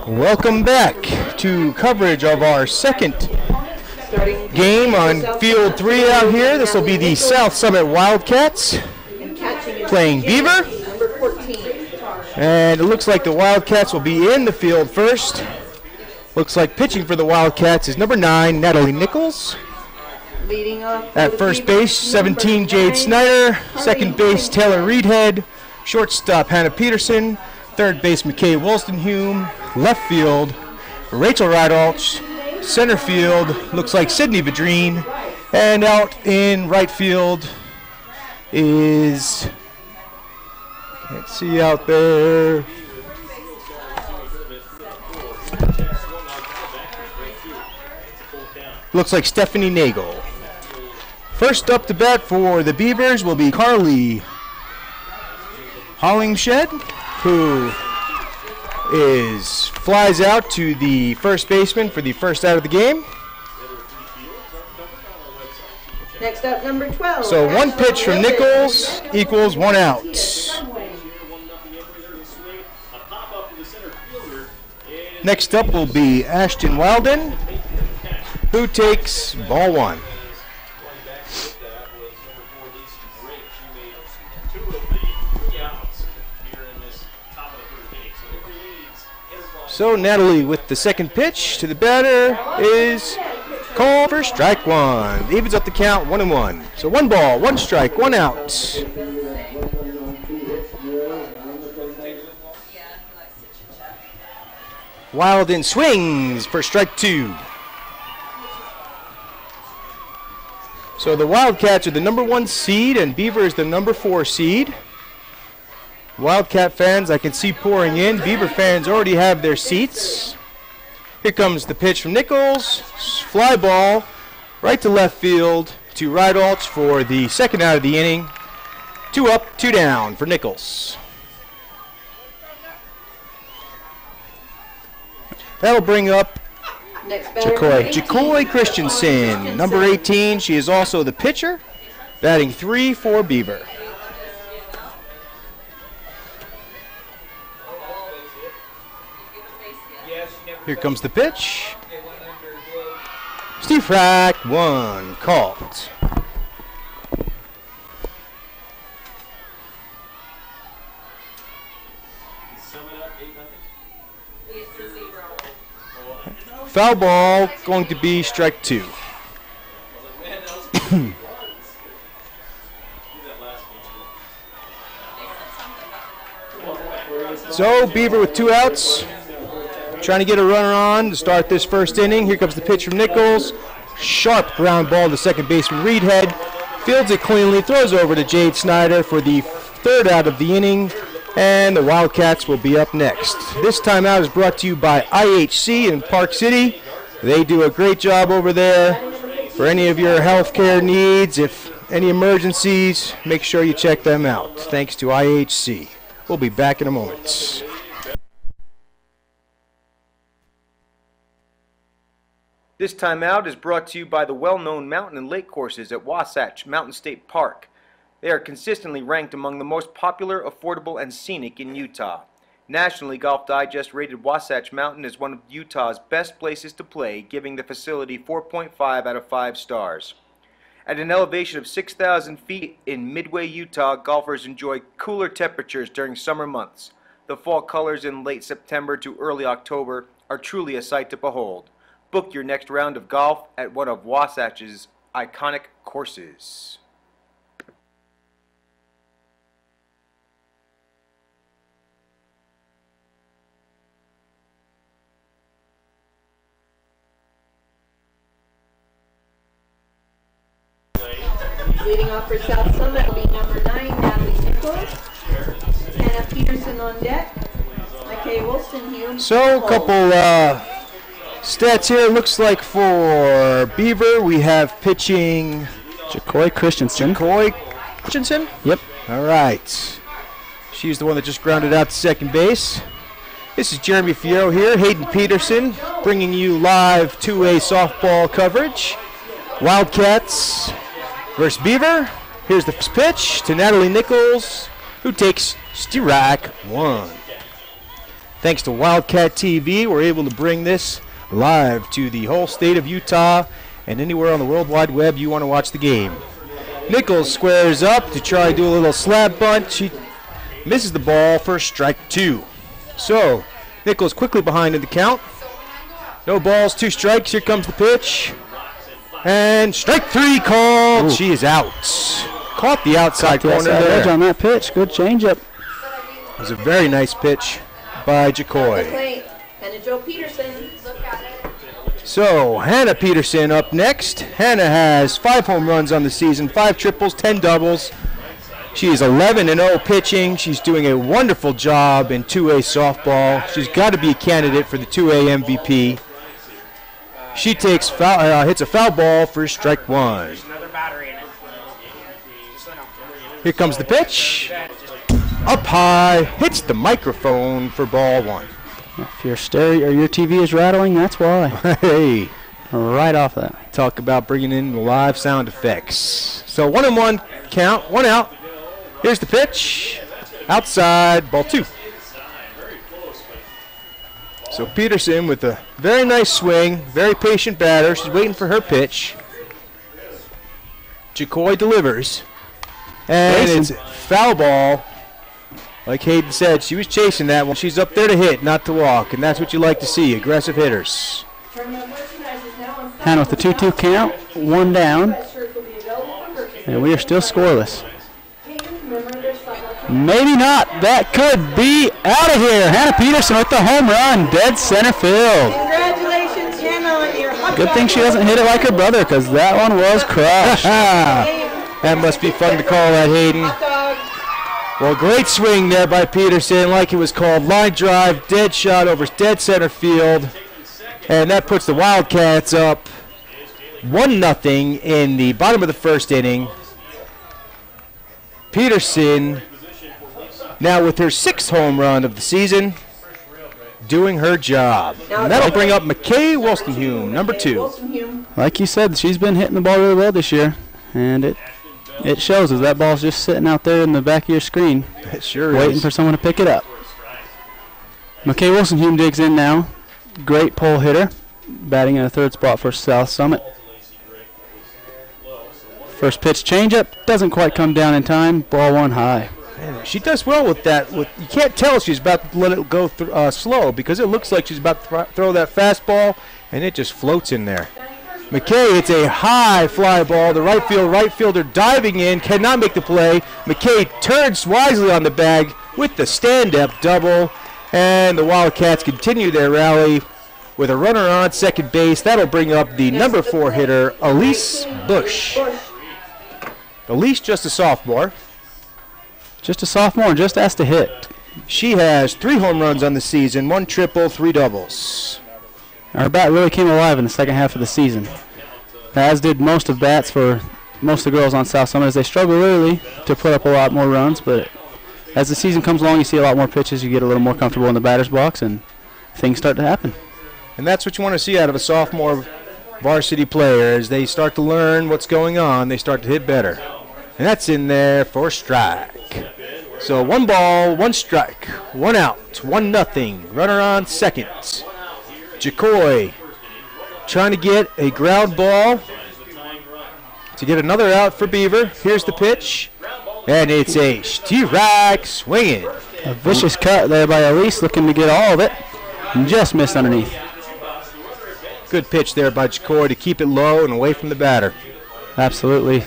Welcome back to coverage of our second game on Field 3 out here. This will be the South Summit Wildcats playing Beaver. And it looks like the Wildcats will be in the field first. Looks like pitching for the Wildcats is number 9, Natalie Nichols. At first base, 17, Jade Snyder. Second base, Taylor Reedhead. Shortstop, Hannah Peterson. Third base, McKay Wolstenhume. Left field, Rachel Rydalch. Center field, looks like Sydney Vadrine. And out in right field is, can't see out there. Looks like Stephanie Nagel. First up to bat for the Beavers will be Carly Hollingshed, who flies out to the first baseman for the first out of the game. Next up, number 12. So one pitch from Nichols equals 1 out. Next up will be Ashton Wilden, who takes ball 1. So Natalie with the second pitch to the batter is called for strike 1. Evens up the count 1-1. So 1 ball, 1 strike, 1 out. Wilden swings for strike 2. So the Wildcats are the number 1 seed and Beaver is the number 4 seed. Wildcat fans I can see pouring in. Beaver fans already have their seats. Here comes the pitch from Nichols. Fly ball right to left field to Rydalch for the second out of the inning. 2 up, 2 down for Nichols. That'll bring up Jacoy Christensen, number 18. She is also the pitcher, batting 3 for Beaver. Here comes the pitch. Steve Frack, 1, called. Foul ball, going to be strike 2. So Beaver with 2 outs. Trying to get a runner on to start this first inning. Here comes the pitch from Nichols. Sharp ground ball to second baseman Reedhead. Fields it cleanly, throws over to Jade Snyder for the third out of the inning. And the Wildcats will be up next. This timeout is brought to you by IHC in Park City. They do a great job over there. For any of your healthcare needs, if any emergencies, make sure you check them out. Thanks to IHC. We'll be back in a moment. This timeout is brought to you by the well-known mountain and lake courses at Wasatch Mountain State Park. They are consistently ranked among the most popular, affordable, and scenic in Utah. Nationally, Golf Digest rated Wasatch Mountain as one of Utah's best places to play, giving the facility 4.5 out of 5 stars. At an elevation of 6,000 feet in Midway, Utah, golfers enjoy cooler temperatures during summer months. The fall colors in late September to early October are truly a sight to behold. Book your next round of golf at one of Wasatch's iconic courses. Leading off for South Summit will be number 9, Natalie Nichols. Hannah Peterson on deck. McKay Wolstenhume. So a couple stats here. Looks like for Beaver we have pitching Jacoy Christensen. Yep. All right. She's the one that just grounded out to second base. This is Jeremy Fierro here. Hayden Peterson bringing you live 2A softball coverage. Wildcats versus Beaver. Here's the first pitch to Natalie Nichols, who takes strike 1. Thanks to Wildcat TV, we're able to bring this live to the whole state of Utah and anywhere on the World Wide Web you want to watch the game. Nichols squares up to try to do a little slap bunt. She misses the ball for strike 2. So, Nichols quickly behind in the count. No balls, 2 strikes. Here comes the pitch. And strike 3 called. Ooh. She is out. Caught the outside corner there. Edge on that pitch. Good changeup. It was a very nice pitch by Jacoy. And Joe Peterson. So, Hannah Peterson up next. Hannah has 5 home runs on the season, 5 triples, 10 doubles. She is 11-0 pitching. She's doing a wonderful job in 2A softball. She's got to be a candidate for the 2A MVP. She takes hits a foul ball for strike 1. Here comes the pitch. Up high, hits the microphone for ball 1. If your stereo or your TV is rattling, that's why. Hey, right off of that. Talk about bringing in the live sound effects. So 1-1 count, 1 out. Here's the pitch. Outside, ball 2. So Peterson with a very nice swing, very patient batter. She's waiting for her pitch. Jacoy delivers. And it's foul ball. Like Hayden said, she was chasing that one. She's up there to hit, not to walk, and that's what you like to see, aggressive hitters. Hannah with the 2-2 count, 1 down, and we are still scoreless. Maybe not. That could be out of here. Hannah Peterson with the home run, dead center field. Congratulations, Hannah, on your hot Good thing she doesn't hit it like her brother, because that one was crushed. That must be fun to call that, Hayden. Well, great swing there by Peterson, like it was called. Line drive, dead shot over dead center field. And that puts the Wildcats up 1-0 in the bottom of the first inning. Peterson, now with her 6th home run of the season, doing her job. And that'll bring up McKay Wolstenhume, number 2. Like you said, she's been hitting the ball really well this year. And it shows as that ball's just sitting out there in the back of your screen. It sure waiting is. for someone to pick it up. McKay Wolstenhume digs in now. Great pole hitter. Batting in the 3rd spot for South Summit. First pitch changeup. Doesn't quite come down in time. Ball 1 high. Man, she does well with that. You can't tell she's about to let it go slow because it looks like she's about to throw that fastball, and it just floats in there. McKay hits a high fly ball. The right fielder diving in, cannot make the play. McKay turns wisely on the bag with the stand-up double, and the Wildcats continue their rally with a runner on second base. That'll bring up the number 4 hitter, Elise Bush. Elise, just a sophomore. Just a sophomore, just asked to hit. She has 3 home runs on the season, 1 triple, 3 doubles. Our bat really came alive in the second half of the season, as did most of bats for most of the girls on South Summit, as they struggle early to put up a lot more runs, but as the season comes along, you see a lot more pitches, you get a little more comfortable in the batter's box, and things start to happen. And that's what you want to see out of a sophomore varsity player. As they start to learn what's going on, they start to hit better. And that's in there for strike. So 1 ball, 1 strike, 1 out, 1-0. Runner on second. Jacoy trying to get a ground ball to get another out for Beaver. Here's the pitch, and it's a strike swinging. A vicious cut there by Elise, looking to get all of it, and just missed underneath. Good pitch there by Jacoy to keep it low and away from the batter. Absolutely.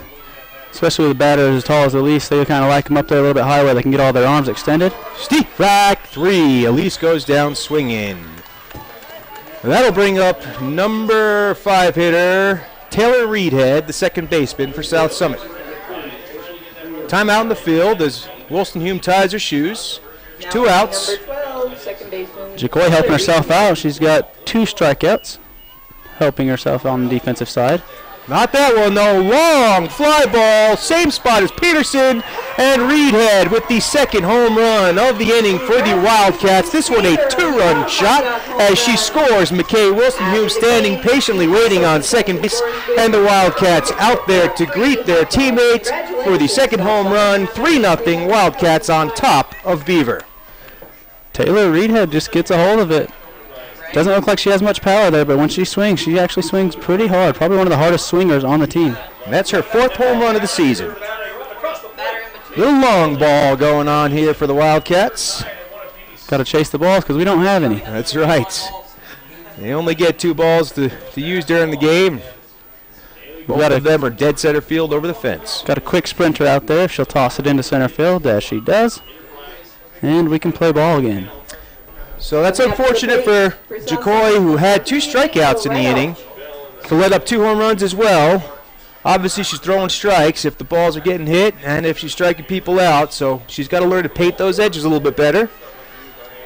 Especially with the batter as tall as Elise, they kind of like them up there a little bit high where they can get all their arms extended. Strike 3. Elise goes down swinging. That'll bring up number 5 hitter, Taylor Reedhead, the second baseman for South Summit. Timeout in the field as Wolstenhume ties her shoes. 2 outs. Number 12, second baseman. Jacoy helping herself out. She's got 2 strikeouts, helping herself on the defensive side. Not that one, though. Long fly ball, same spot as Peterson, and Reedhead with the second home run of the inning for the Wildcats. This one a 2-run shot as she scores. McKay Wolstenhume standing patiently waiting on second base, and the Wildcats out there to greet their teammates for the second home run. 3-0 Wildcats on top of Beaver. Taylor Reedhead just gets a hold of it. Doesn't look like she has much power there, but when she swings, she actually swings pretty hard. Probably one of the hardest swingers on the team. And that's her 4th home run of the season. Little long ball going on here for the Wildcats. Got to chase the balls because we don't have any. That's right. They only get 2 balls to use during the game. Both of them are dead center field over the fence. Got a quick sprinter out there. She'll toss it into center field, as she does. And we can play ball again. So that's unfortunate for Jacoy, who had 2 strikeouts in the inning, to let up 2 home runs as well. Obviously, she's throwing strikes if the balls are getting hit and if she's striking people out. So she's got to learn to paint those edges a little bit better.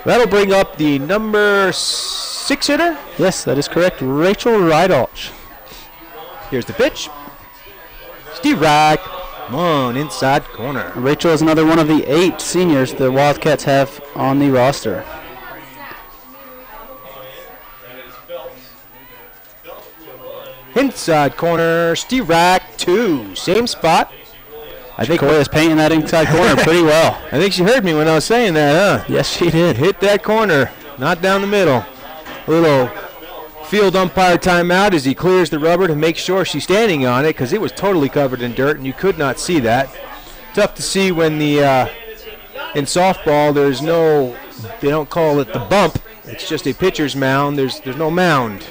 That'll bring up the number 6 hitter. Yes, that is correct. Rachel Rydalch. Here's the pitch. Steve Rack. Come on, inside corner. Rachel is another one of the 8 seniors the Wildcats have on the roster. Inside corner, Steve Rack, 2. Same spot. I think Jacoy is painting that inside corner pretty well. I think she heard me when I was saying that, huh? Yes, she did. Hit that corner, not down the middle. A little field umpire timeout as he clears the rubber to make sure she's standing on it, because it was totally covered in dirt and you could not see that. Tough to see when the in softball there's no, they don't call it the bump. It's just a pitcher's mound. There's no mound.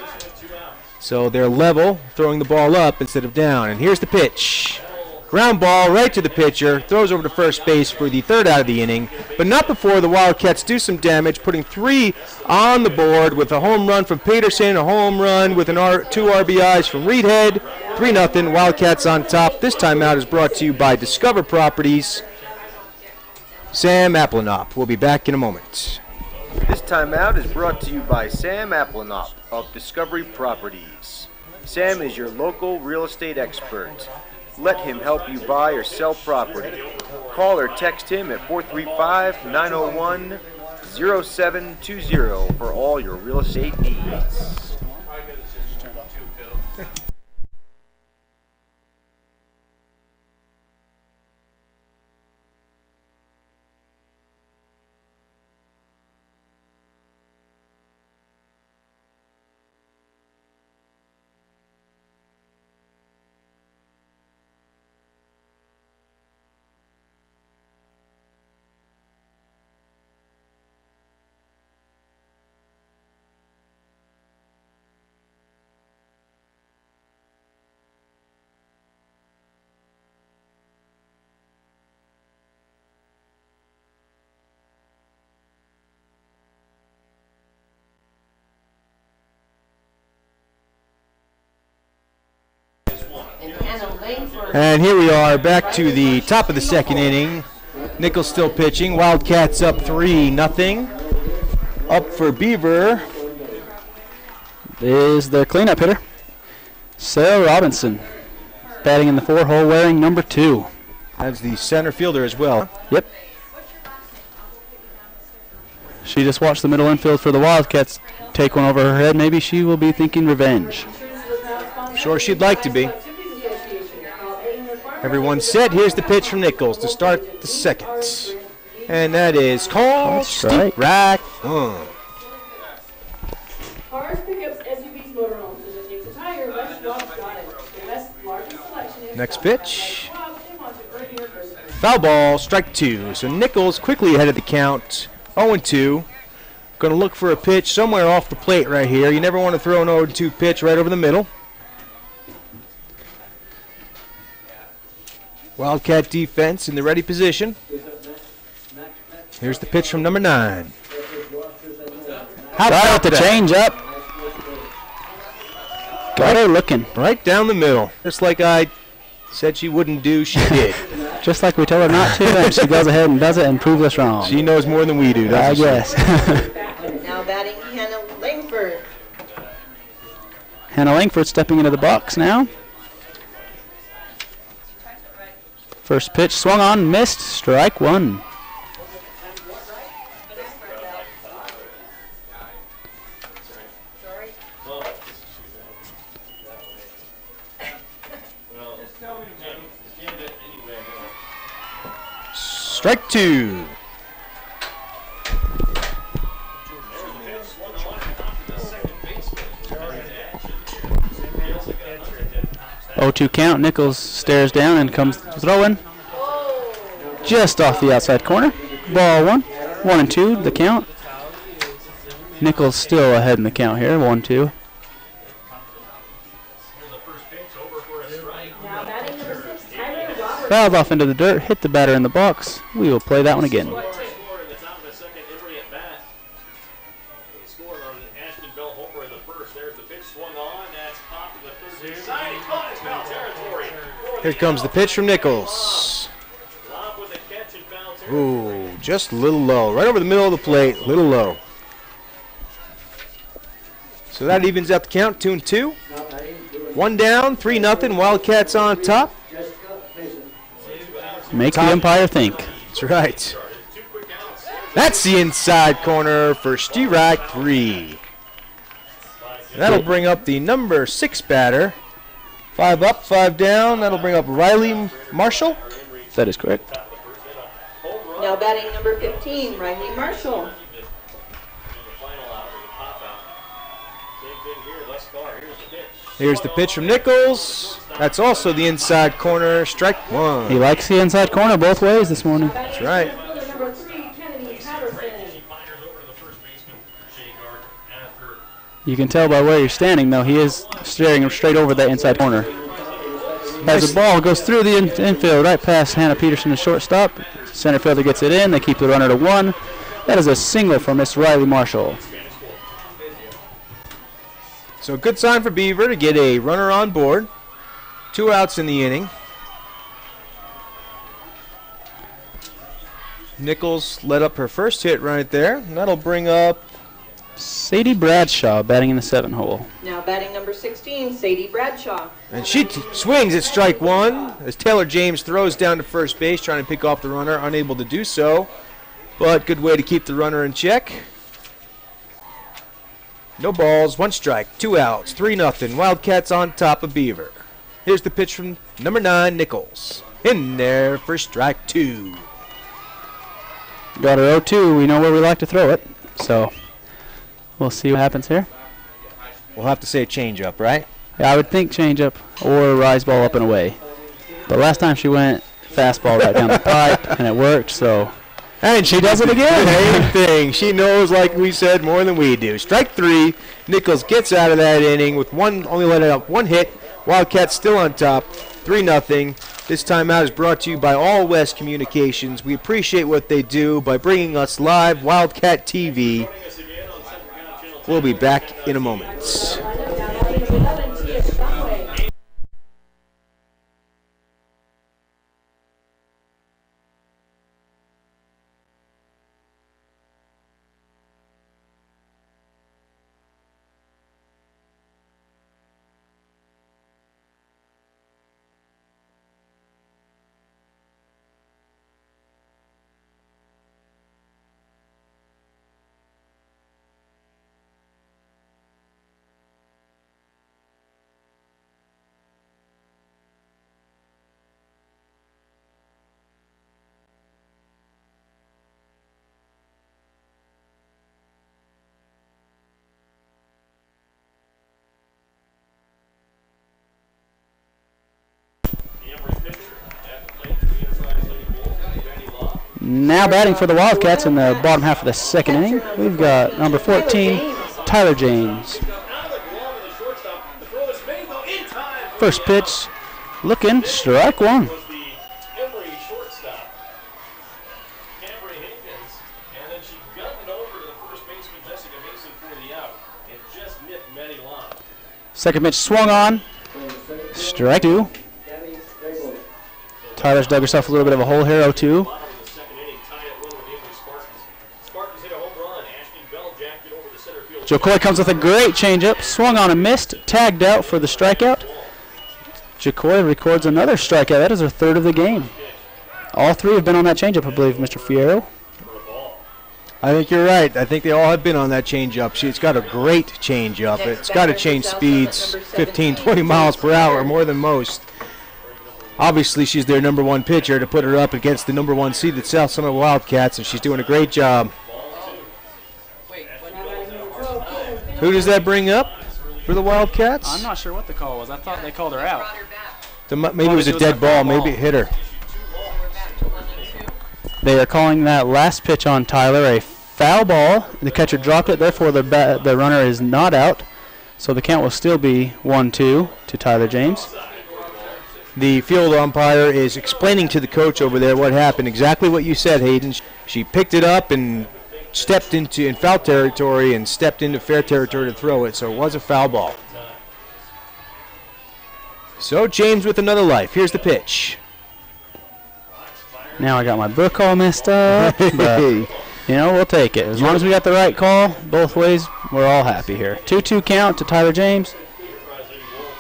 So they're level, throwing the ball up instead of down. And here's the pitch. Ground ball right to the pitcher. Throws over to first base for the 3rd out of the inning. But not before the Wildcats do some damage, putting 3 on the board with a home run from Peterson, a home run with 2 RBIs from Reedhead. 3-0, Wildcats on top. This timeout is brought to you by Discover Properties. Sam Applenop. We'll be back in a moment. This timeout is brought to you by Sam Applenop of Discovery Properties. Sam is your local real estate expert. Let him help you buy or sell property. Call or text him at 435-901-0720 for all your real estate needs. And here we are back to the top of the 2nd inning. Nichols still pitching. Wildcats up 3-0. Up for Beaver is their cleanup hitter, Sarah Robinson, batting in the 4-hole wearing number 2. That's the center fielder as well. Yep. She just watched the middle infield for the Wildcats take one over her head. Maybe she will be thinking revenge. Sure she'd like to be. Everyone's set. Here's the pitch from Nichols to start the 2nd. And that is called Steve Rack. Cars, pickups, SUVs, motorhomes. If it needs a tire, West Schwab's got it. The West's largest selection is next pitch. Foul ball, strike 2. So Nichols quickly ahead of the count. 0-2. Going to look for a pitch somewhere off the plate right here. You never want to throw an 0-2 pitch right over the middle. Wildcat defense in the ready position. Here's the pitch from number 9. How about the change up? Got her looking. Right down the middle. Just like I said she wouldn't do, she did. Just like we told her not to, and she goes ahead and does it and proves us wrong. She knows more than we do, doesn't she? I guess. Now batting Hannah Langford. Hannah Langford stepping into the box now. First pitch swung on, missed, strike 1. Strike 2. 0-2 count. Nichols stares down and comes throwing. Just off the outside corner. Ball 1. 1-2 the count. Nichols still ahead in the count here. 1-2. Fouled off into the dirt, hit the batter in the box. We will play that one again. Here comes the pitch from Nichols. Ooh, just a little low. Right over the middle of the plate, a little low. So that evens up the count, 2-2. 1 down, 3-0. Wildcats on top. Make the umpire think. That's right. That's the inside corner for strike 3. That'll bring up the number 6 batter. 5 up, 5 down. That'll bring up Riley Marshall. That is correct. Now batting number 15, Riley Marshall. Here's the pitch from Nichols. That's also the inside corner, strike 1. He likes the inside corner both ways this morning. That's right. You can tell by where you're standing, though, he is staring straight over that inside corner. As the ball goes through the infield, right past Hannah Peterson, the shortstop. Center fielder gets it in. They keep the runner to 1. That is a single for Miss Riley Marshall. So a good sign for Beaver to get a runner on board. 2 outs in the inning. Nichols let up her first hit right there. And that'll bring up Sadie Bradshaw batting in the 7 hole. Now batting number 16, Sadie Bradshaw. And she swings at strike 1 as Taylor James throws down to first base trying to pick off the runner, unable to do so. But good way to keep the runner in check. No balls, 1 strike, 2 outs, 3-0. Wildcats on top of Beaver. Here's the pitch from number 9, Nichols. In there for strike 2. Got her 0-2. We know where we like to throw it. So we'll see what happens here. We'll have to say change-up, right? Yeah, I would think change-up or rise ball up and away. But last time she went fastball right down the pipe, and it worked, so. And she does it again. Same thing. She knows, like we said, more than we do. Strike 3. Nichols gets out of that inning with only letting up 1 hit. Wildcats still on top, 3-0. This timeout is brought to you by All West Communications. We appreciate what they do by bringing us live Wildcat TV. We'll be back in a moment. Now batting for the Wildcats in the bottom half of the 2nd inning, we've got number 14, Tyler James. First pitch, looking, strike 1. Second pitch swung on, strike 2. Tyler's dug herself a little bit of a hole here, 0-2. Jacoy comes with a great changeup, swung on and missed, tagged out for the strikeout. Jacoy records another strikeout. That is her 3rd of the game. All 3 have been on that changeup, I believe, Mr. Fierro. I think you're right. I think they all have been on that changeup. She's got a great changeup. It's got to change speeds 15, 20 miles per hour, more than most. Obviously, she's their number 1 pitcher to put her up against the number 1 seeded South Summit Wildcats, and she's doing a great job. Who does that bring up for the Wildcats? I'm not sure what the call was. I thought they called her out. Maybe it was a dead ball. Maybe it hit her. They are calling that last pitch on Tyler a foul ball. The catcher dropped it, therefore the runner is not out. So the count will still be 1-2 to Tyler James. The field umpire is explaining to the coach over there what happened. Exactly what you said, Hayden. She picked it up and stepped in foul territory and stepped into fair territory to throw it. So it was a foul ball. So James with another life. Here's the pitch. Now I got my book all messed up, but you know, we'll take it. As long as we got the right call, both ways, we're all happy here. 2-2 count to Tyler James.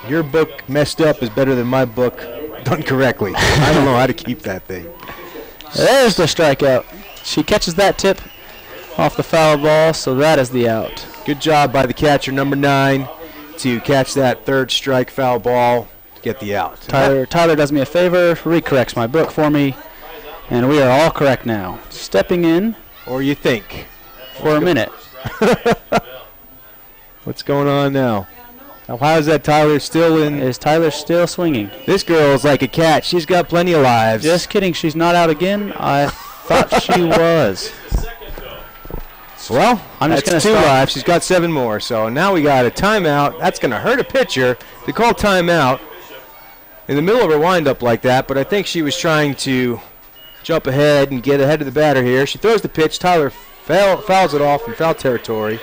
Your book messed up is better than my book done correctly. I don't know how to keep that thing. There's the strikeout. She catches that tip off the foul ball, so that is the out. Good job by the catcher, number 9, to catch that third strike foul ball to get the out. Tyler does me a favor, recorrects my book for me, and we are all correct now. Stepping in. Or you think. For a minute. What's going on now? How is that Tyler still in? Is Tyler still swinging? This girl is like a cat. She's got plenty of lives. Just kidding. She's not out again. I thought she was. Well, I'm just going to 2 lives. She's got 7 more. So now we got a timeout. That's going to hurt a pitcher. They call timeout in the middle of her windup like that, but I think she was trying to jump ahead and get ahead of the batter here. She throws the pitch. Tyler fouls it off in foul territory.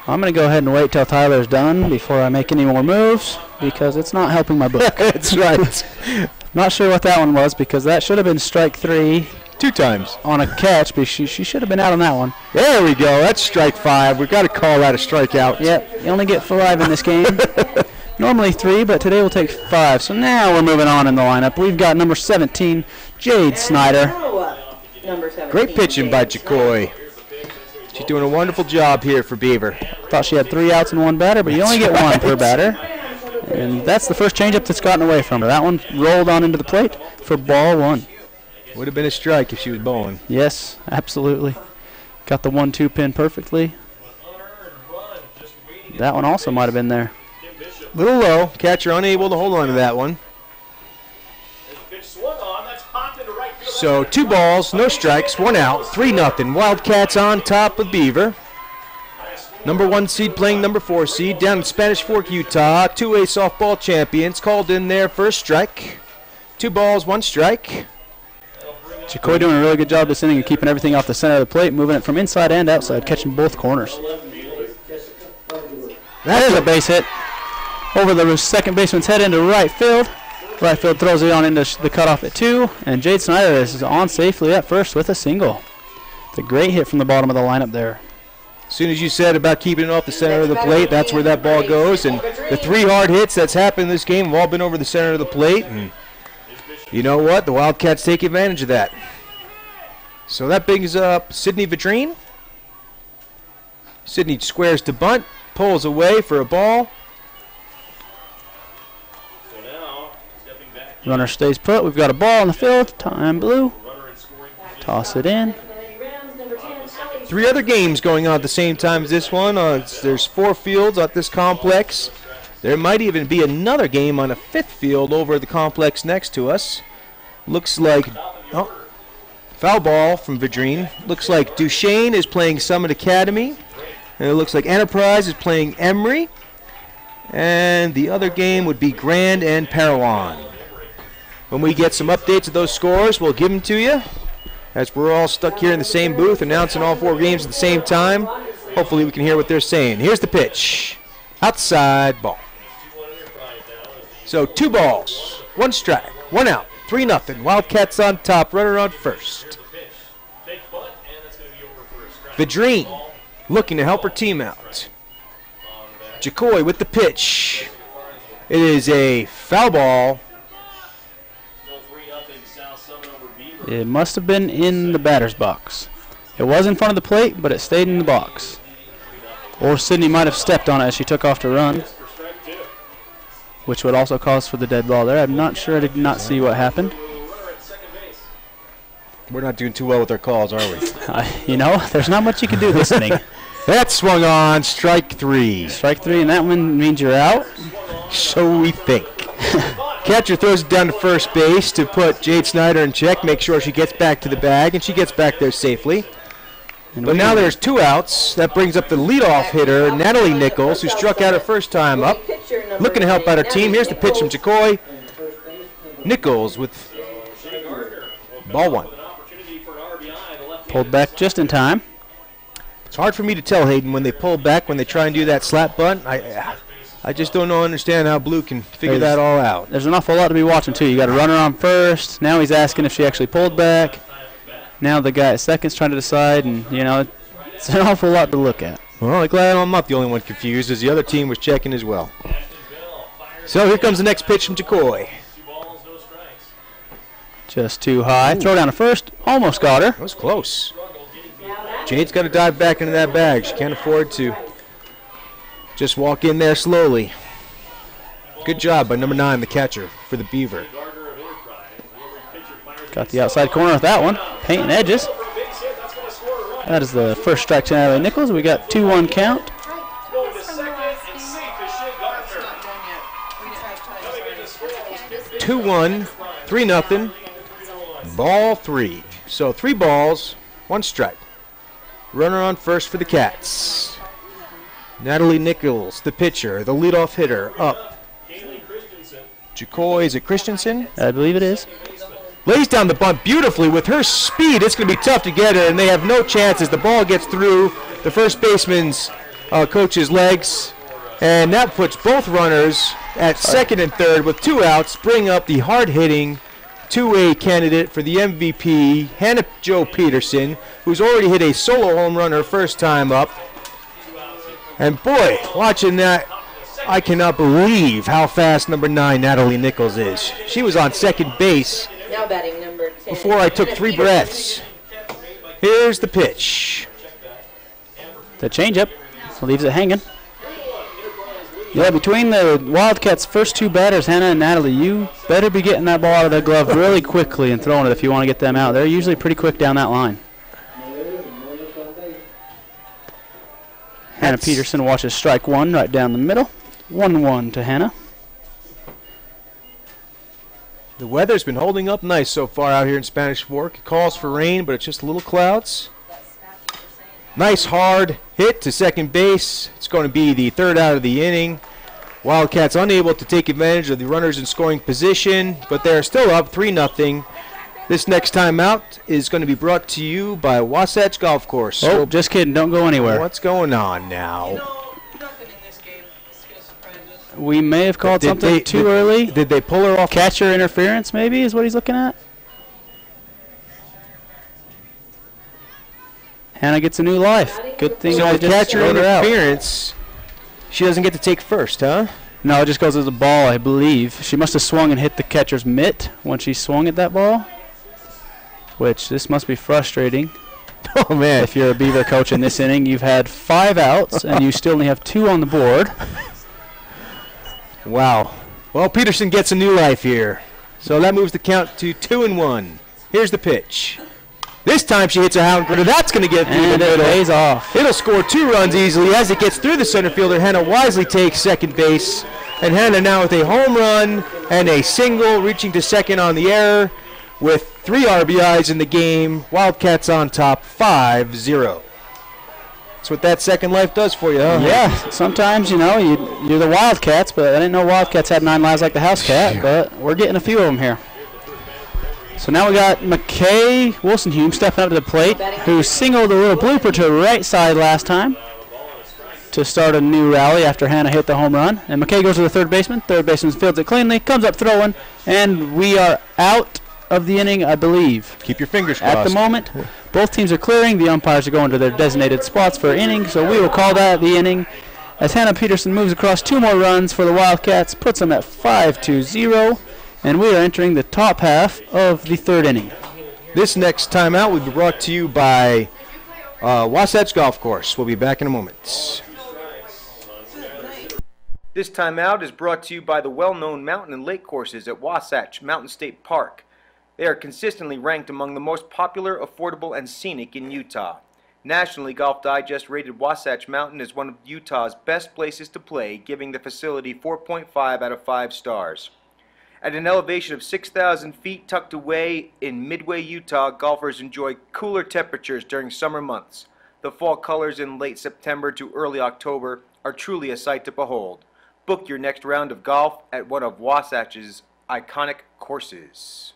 I'm going to go ahead and wait till Tyler's done before I make any more moves because it's not helping my book. That's right. Not sure what that one was because that should have been strike 3. 2 times. On a catch, but she should have been out on that one. There we go. That's strike 5. We've got to call that a strikeout. Yep. You only get 5 in this game. Normally 3, but today we'll take 5. So now we're moving on in the lineup. We've got number 17, Jade Snyder. Great pitching by Jacoy. She's doing a wonderful job here for Beaver. Thought she had 3 outs and 1 batter, but you only get 1 per batter. And that's the first changeup that's gotten away from her. That one rolled on into the plate for ball 1. Would have been a strike if she was bowling. Yes, absolutely. Got the 1-2 pin perfectly. That one also might have been there. Little low. Catcher unable to hold on to that one. So 2 balls, no strikes, 1 out, 3-0. Wildcats on top of Beaver. Number 1 seed playing number 4 seed down in Spanish Fork, Utah. 2A softball champions called in their first strike. 2 balls, 1 strike. Jacoy doing a really good job this inning of keeping everything off the center of the plate, moving it from inside and outside, catching both corners. That is a base hit over the second baseman's head into right field. Right field throws it on into the cutoff at 2, and Jade Snyder is on safely at first with a single. It's a great hit from the bottom of the lineup there. As soon as you said about keeping it off the center of the plate, that's where that ball goes. And the 3 hard hits that's happened in this game have all been over the center of the plate. And you know what? The Wildcats take advantage of that. So that brings up Sydney Vidrine. Sydney squares to bunt, pulls away for a ball. Runner stays put. We've got a ball in the field. Time blue. Toss it in. 3 other games going on at the same time as this one. There's 4 fields at this complex. There might even be another game on a 5th field over at the complex next to us. Looks like foul ball from Vidrine. Looks like Duchesne is playing Summit Academy. And it looks like Enterprise is playing Emory. And the other game would be Grand and Parowan. When we get some updates of those scores, we'll give them to you. As we're all stuck here in the same booth announcing all 4 games at the same time. Hopefully we can hear what they're saying. Here's the pitch. Outside ball. So 2 balls, 1 strike, 1 out, 3-0. Wildcats on top, runner on first. Vidrine looking to help her team out. Jacoy with the pitch. It is a foul ball. It must have been in the batter's box. It was in front of the plate, but it stayed in the box. Or Sydney might have stepped on it as she took off to run, which would also cause for the dead ball there. I'm not sure. I did not see what happened. We're not doing too well with our calls, are we? You know, there's not much you can do this inning. That swung on, strike 3. Strike 3, and that one means you're out. So we think. Catcher throws it down to first base to put Jade Snyder in check, make sure she gets back to the bag, and she gets back there safely. But now there's 2 outs. That brings up the leadoff hitter, Natalie Nichols, who struck out her first time up. Looking to help out her team. Here's the pitch from Jacoy. Nichols with ball 1. Pulled back just in time. It's hard for me to tell, Hayden, when they pull back, when they try and do that slap bunt. I just don't understand how Blue can figure that all out. There's an awful lot to be watching, too. You got a runner on first. Now he's asking if she actually pulled back. Now the guy at second's trying to decide, and, you know, it's an awful lot to look at. Well, I'm glad I'm not the only one confused, as the other team was checking as well. So here comes the next pitch from Jacoy. Just too high. Throw down to first. Almost got her. That was close. Jade's got to dive back into that bag. She can't afford to just walk in there slowly. Good job by number 9, the catcher, for the Beaver. Got the outside corner with that one. Painting edges. That is the first strike to Natalie Nichols. We got 2-1 count. 2-1, 3-0. Ball 3. So 3 balls, 1 strike. Runner on first for the Cats. Natalie Nichols, the pitcher, the leadoff hitter, up. Jacoy, is it Christensen? I believe it is. Lays down the bunt beautifully with her speed. It's going to be tough to get her, and they have no chance as the ball gets through the first baseman's coach's legs. And that puts both runners at second and third with 2 outs, bring up the hard-hitting 2A candidate for the MVP, Hannah Jo Peterson, who's already hit a solo home run her first time up. And boy, watching that, I cannot believe how fast number 9, Natalie Nichols, is. She was on second base Now batting number 10. before I took 3 breaths. Here's the pitch. The changeup leaves it hanging. Yeah, between the Wildcats' first 2 batters, Hannah and Natalie, you better be getting that ball out of their glove really quickly and throwing it if you want to get them out. They're usually pretty quick down that line. Hannah Peterson watches strike 1 right down the middle. 1-1 to Hannah. The weather's been holding up nice so far out here in Spanish Fork. It calls for rain, but it's just little clouds. Nice hard hit to second base. It's going to be the 3rd out of the inning. Wildcats unable to take advantage of the runners in scoring position, but they're still up 3-0. This next time out is going to be brought to you by Wasatch Golf Course. Oh, just kidding. Don't go anywhere. What's going on now? We may have called something too early. Did they pull her off? Catcher interference, maybe, is what he's looking at. Hannah gets a new life. Good thing So I with just catcher wrote her out. interference, she doesn't get to take first, huh? No, it just goes as a ball, I believe. She must have swung and hit the catcher's mitt when she swung at that ball. Which, this must be frustrating. Oh, man. If you're a Beaver coach in this inning, you've had 5 outs, and you still only have 2 on the board. Wow. Well, Peterson gets a new life here. So that moves the count to 2-1. Here's the pitch. This time she hits a hound gritter. That's going to get through the And it middle. pays off. It'll score 2 runs easily. As it gets through the center fielder, Hannah wisely takes second base. And Hannah now with a home run and a single, reaching to second on the error with 3 RBIs in the game. Wildcats on top, 5-0. That's what that second life does for you, huh? Yeah, sometimes, you know, you're the Wildcats, but I didn't know Wildcats had 9 lives like the House Cat, but we're getting a few of them here. So now we got McKay Wilson-Hume stepping up to the plate, who singled a little blooper to the right side last time to start a new rally after Hannah hit the home run. And McKay goes to the third baseman. Third baseman fields it cleanly, comes up throwing, and we are out of the inning, I believe. Keep your fingers crossed. At the moment, both teams are clearing. The umpires are going to their designated spots for inning, so we will call that the inning as Hannah Peterson moves across 2 more runs for the Wildcats, puts them at 5-0, and we are entering the top half of the 3rd inning. This next timeout will be brought to you by Wasatch Golf Course. We'll be back in a moment. This timeout is brought to you by the well-known mountain and lake courses at Wasatch Mountain State Park. They are consistently ranked among the most popular, affordable, and scenic in Utah. Nationally, Golf Digest rated Wasatch Mountain as one of Utah's best places to play, giving the facility 4.5 out of 5 stars. At an elevation of 6,000 feet tucked away in Midway, Utah, golfers enjoy cooler temperatures during summer months. The fall colors in late September to early October are truly a sight to behold. Book your next round of golf at one of Wasatch's iconic courses.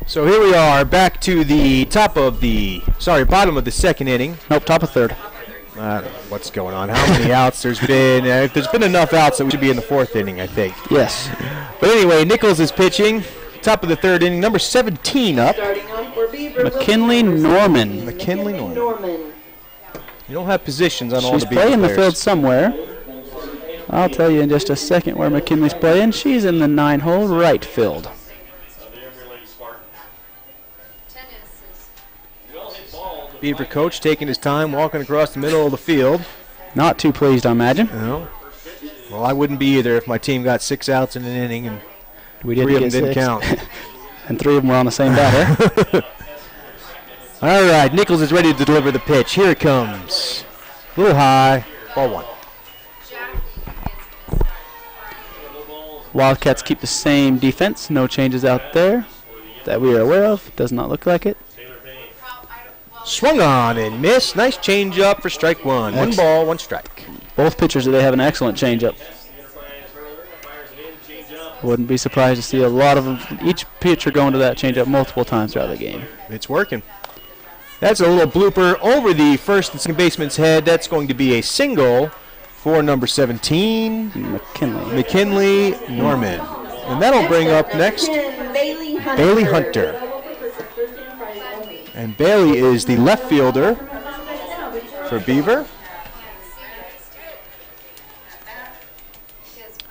So here we are, back to the bottom of the second inning. Nope, top of third. What's going on? How many outs? There's been enough outs that we should be in the fourth inning, I think. Yes. But anyway, Nichols is pitching. Top of the third inning, number 17 up. Starting on for Beaver. McKinley Norman. McKinley Norman. You don't have positions on all the She's Beaver playing the players. field somewhere. I'll tell you in just a second where McKinley's playing. She's in the 9-hole right field. Beaver coach taking his time, walking across the middle of the field. Not too pleased, I imagine. No. Well, I wouldn't be either if my team got 6 outs in an inning and We did 3 of them get didn't 6. count. And 3 of them were on the same batter. All right, Nichols is ready to deliver the pitch. Here it comes. A little high, ball 1. Wildcats keep the same defense. No changes out there that we are aware of. Does not look like it. Swung on and missed. Nice change up for strike 1. 1 ball, 1 strike. Both pitchers today have an excellent changeup. Wouldn't be surprised to see a lot of them, each pitcher going to that changeup multiple times throughout the game. It's working. That's a little blooper over the first and second baseman's head. That's going to be a single for number 17, McKinley Norman. And that'll bring up next Bailey Hunter. And Bailey is the left fielder for Beaver.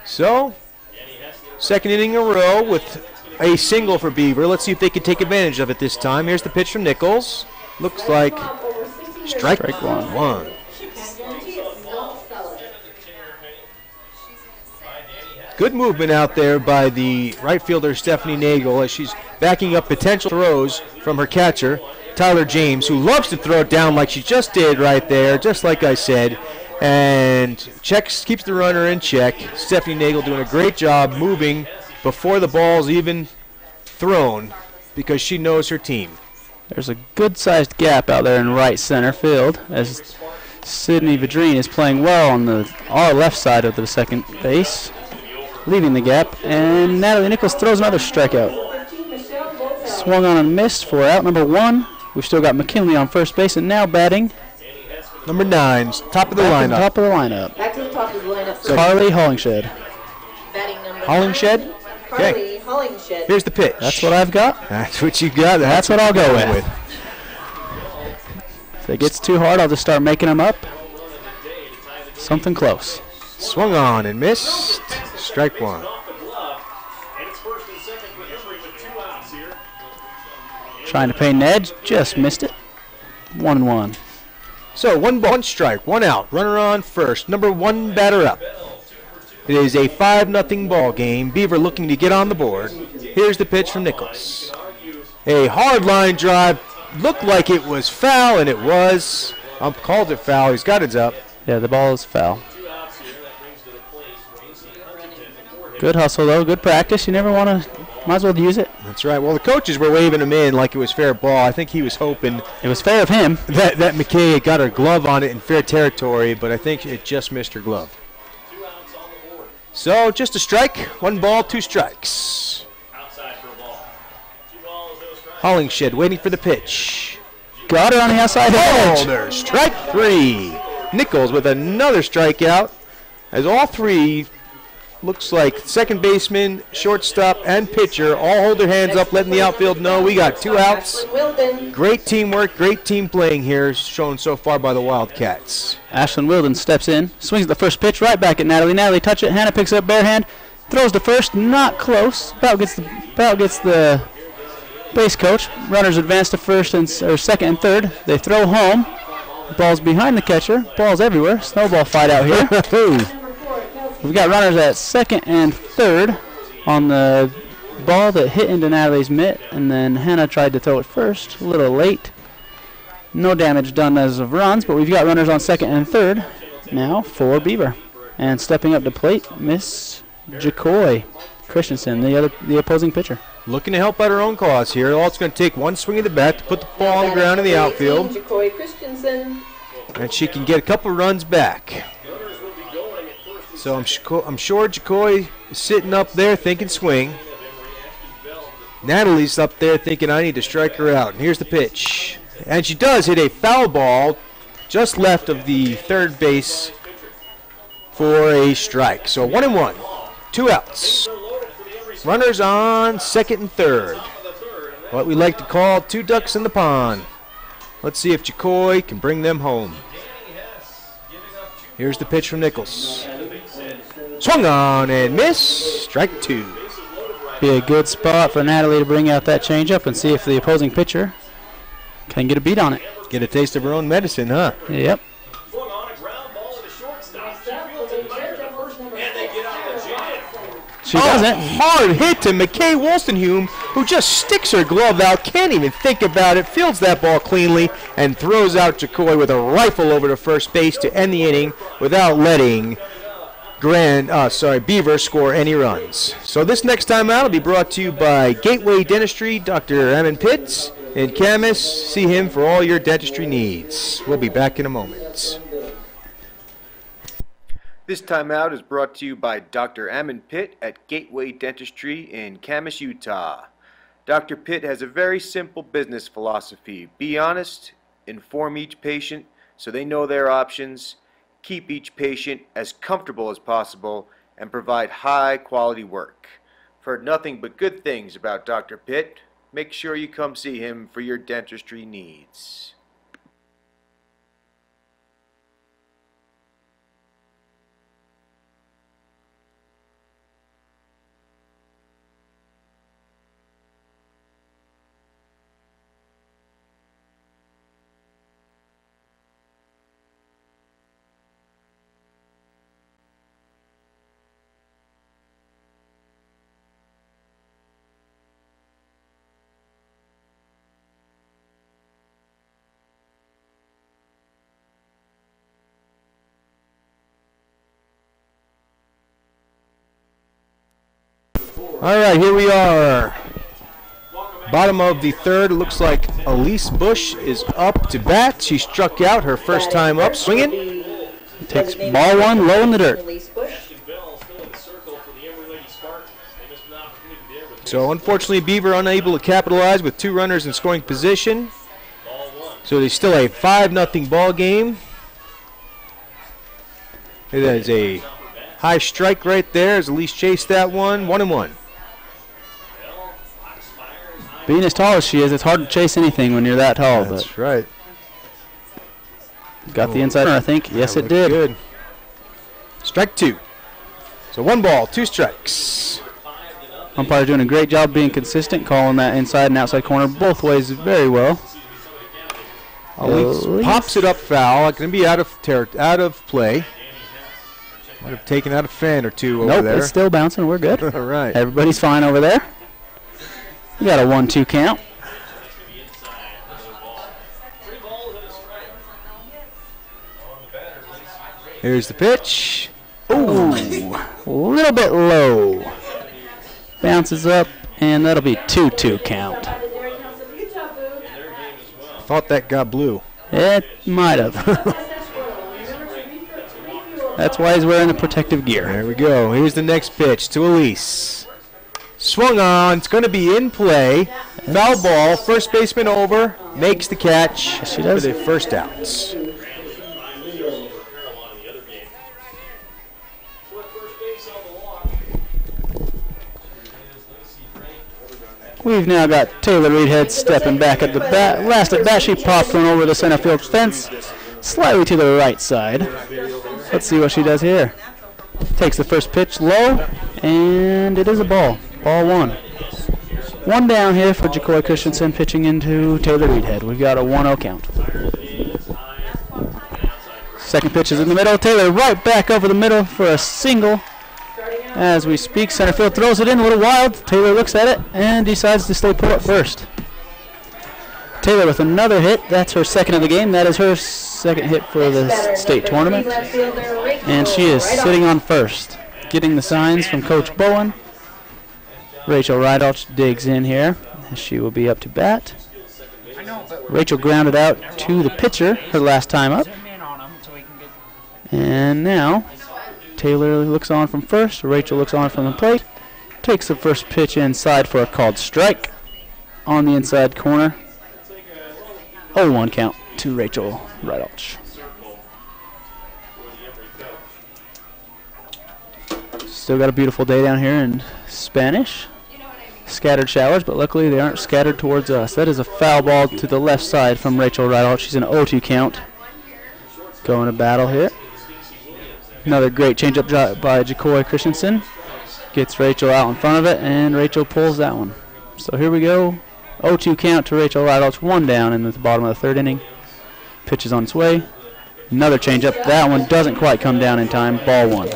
So, second inning in a row with a single for Beaver. Let's see if they can take advantage of it this time. Here's the pitch from Nichols. Looks like strike 1. Good movement out there by the right fielder Stephanie Nagel as she's backing up potential throws from her catcher, Tyler James, who loves to throw it down like she just did right there, just like I said, and keeps the runner in check. Stephanie Nagel doing a great job moving before the ball's even thrown because she knows her team. There's a good-sized gap out there in right center field as Sydney Vadrine is playing well on our left side of the second base, leaving the gap, and Natalie Nichols throws another strikeout. Swung on and missed for out number 1. We've still got McKinley on first base, and now batting number 9, top of the lineup. Top of the lineup. Back to the top of the lineup. Carly Hollingshed. Batting number Hollingshed? Carly Hollingshed. Here's the pitch. That's what I've got. That's what you got. That's what I'll go with. If it gets too hard, I'll just start making them up. Something close. Swung on and missed. Strike 1. Trying to pay Ned, just missed it. 1-1. So 1 ball, 1 strike, 1 out. Runner on first. Number 1 batter up. It is a 5-0 ball game. Beaver looking to get on the board. Here's the pitch from Nichols. A hard line drive. Looked like it was foul, and it was. Called it foul. He's got it up. Yeah, the ball is foul. Good hustle, though. Good practice. You never want to, might as well use it. That's right. Well, the coaches were waving him in like it was fair ball. I think he was hoping it was fair of him that McKay had got her glove on it in fair territory, but I think it just missed her glove. So just a strike, 1 ball, 2 strikes. Hollingshed waiting for the pitch. Got her on the outside edge. There's strike 3. Nichols with another strikeout as all 3 looks like second baseman, shortstop, and pitcher all hold their hands up, letting the outfield know we got 2 outs. Great teamwork, great team playing here, shown so far by the Wildcats. Ashlyn Wilden steps in, swings the first pitch right back at Natalie. Natalie touch it. Hannah picks up bare hand, throws to first, not close. About gets the base coach. Runners advance to first or second and third. They throw home. Ball's behind the catcher. Ball's everywhere. Snowball fight out here. We've got runners at second and third on the ball that hit into Natalie's mitt, and then Hannah tried to throw it first, a little late. No damage done as of runs, but we've got runners on second and third now for Beaver. And stepping up to plate, Miss Jacoy Christensen, the opposing pitcher. Looking to help out her own cause here. All it's going to take one swing of the bat to put the ball on the ground in the outfield. Jacoy Christensen. And she can get a couple runs back. So I'm sure Jacoy is sitting up there thinking swing. Natalie's up there thinking I need to strike her out. And here's the pitch. And she does hit a foul ball just left of the third base for a strike. So 1-1, 2 outs. Runners on second and third. What we like to call 2 ducks in the pond. Let's see if Jacoy can bring them home. Here's the pitch from Nichols. Swung on and miss. Strike 2. Be a good spot for Natalie to bring out that changeup and see if the opposing pitcher can get a beat on it. Get a taste of her own medicine, huh? Yep. She doesn't. Hard hit to McKay Wolstenhume, who just sticks her glove out, can't even think about it, fields that ball cleanly, and throws out Jacoy with a rifle over to first base to end the inning without letting Beaver score any runs. So this next time out will be brought to you by Gateway Dentistry, Dr. Ammon Pitts in Camas. See him for all your dentistry needs. We'll be back in a moment. This time out is brought to you by Dr. Ammon Pitt at Gateway Dentistry in Camas, Utah. Dr. Pitt has a very simple business philosophy. Be honest, inform each patient so they know their options, keep each patient as comfortable as possible, and provide high quality work. I've heard nothing but good things about Dr. Pitt. Make sure you come see him for your dentistry needs. All right, here we are. Bottom of the third. It looks like Elise Bush is up to bat. She struck out her first time up swinging. Takes ball 1 low in the dirt. So unfortunately, Beaver unable to capitalize with 2 runners in scoring position. So it is still a 5-0 ball game. It is a high strike right there as Elise chased that one. 1-1. Being as tall as she is, it's hard to chase anything when you're that tall. That's right. Got the inside, I think. Yes, it did. Good. Strike 2. So 1 ball, 2 strikes. Umpire doing a great job being consistent, calling that inside and outside corner both ways very well. Elise pops it up foul. It can be out of play. Might have taken out a fan or two over there. Nope, it's still bouncing. We're good. All right. Everybody's fine over there. We got a 1-2 count. Here's the pitch. Ooh, a little bit low. Bounces up, and that'll be 2-2 count. Thought that got blue. It might have. That's why he's wearing the protective gear. There we go. Here's the next pitch to Elise. Swung on. It's going to be in play. Foul ball. First baseman over. Makes the catch. Yes, she does. For the first outs. We've now got Taylor Reedhead stepping back at the bat. Last at bat, she popped one over the center field fence, slightly to the right side. Let's see what she does here. Takes the first pitch low, and it is a ball. Ball 1. 1 down here for Jacoy Christensen pitching into Taylor Reedhead. We've got a 1-0 count. Second pitch is in the middle. Taylor right back over the middle for a single. as we speak. Center field throws it in a little wild. Taylor looks at it and decides to stay put at first. Taylor with another hit. That's her second of the game. That is her second hit for the state tournament. And she is sitting on first, getting the signs from Coach Bowen. Rachel Rydalch digs in here. She will be up to bat. Rachel grounded out to the pitcher her last time up. And now Taylor looks on from first. Rachel looks on from the plate. Takes the first pitch inside for a called strike on the inside corner. 0-1 count to Rachel Rydalch. Still got a beautiful day down here in Spanish. Scattered showers, but luckily they aren't scattered towards us. That is a foul ball to the left side from Rachel Rydalch. She's an 0-2 count. Going to battle here. Another great changeup by Jacoy Christensen. Gets Rachel out in front of it, and Rachel pulls that one. So here we go. 0-2 count to Rachel Rydalch. One down in the bottom of the third inning. Pitch is on its way. Another changeup. That one doesn't quite come down in time. Ball one.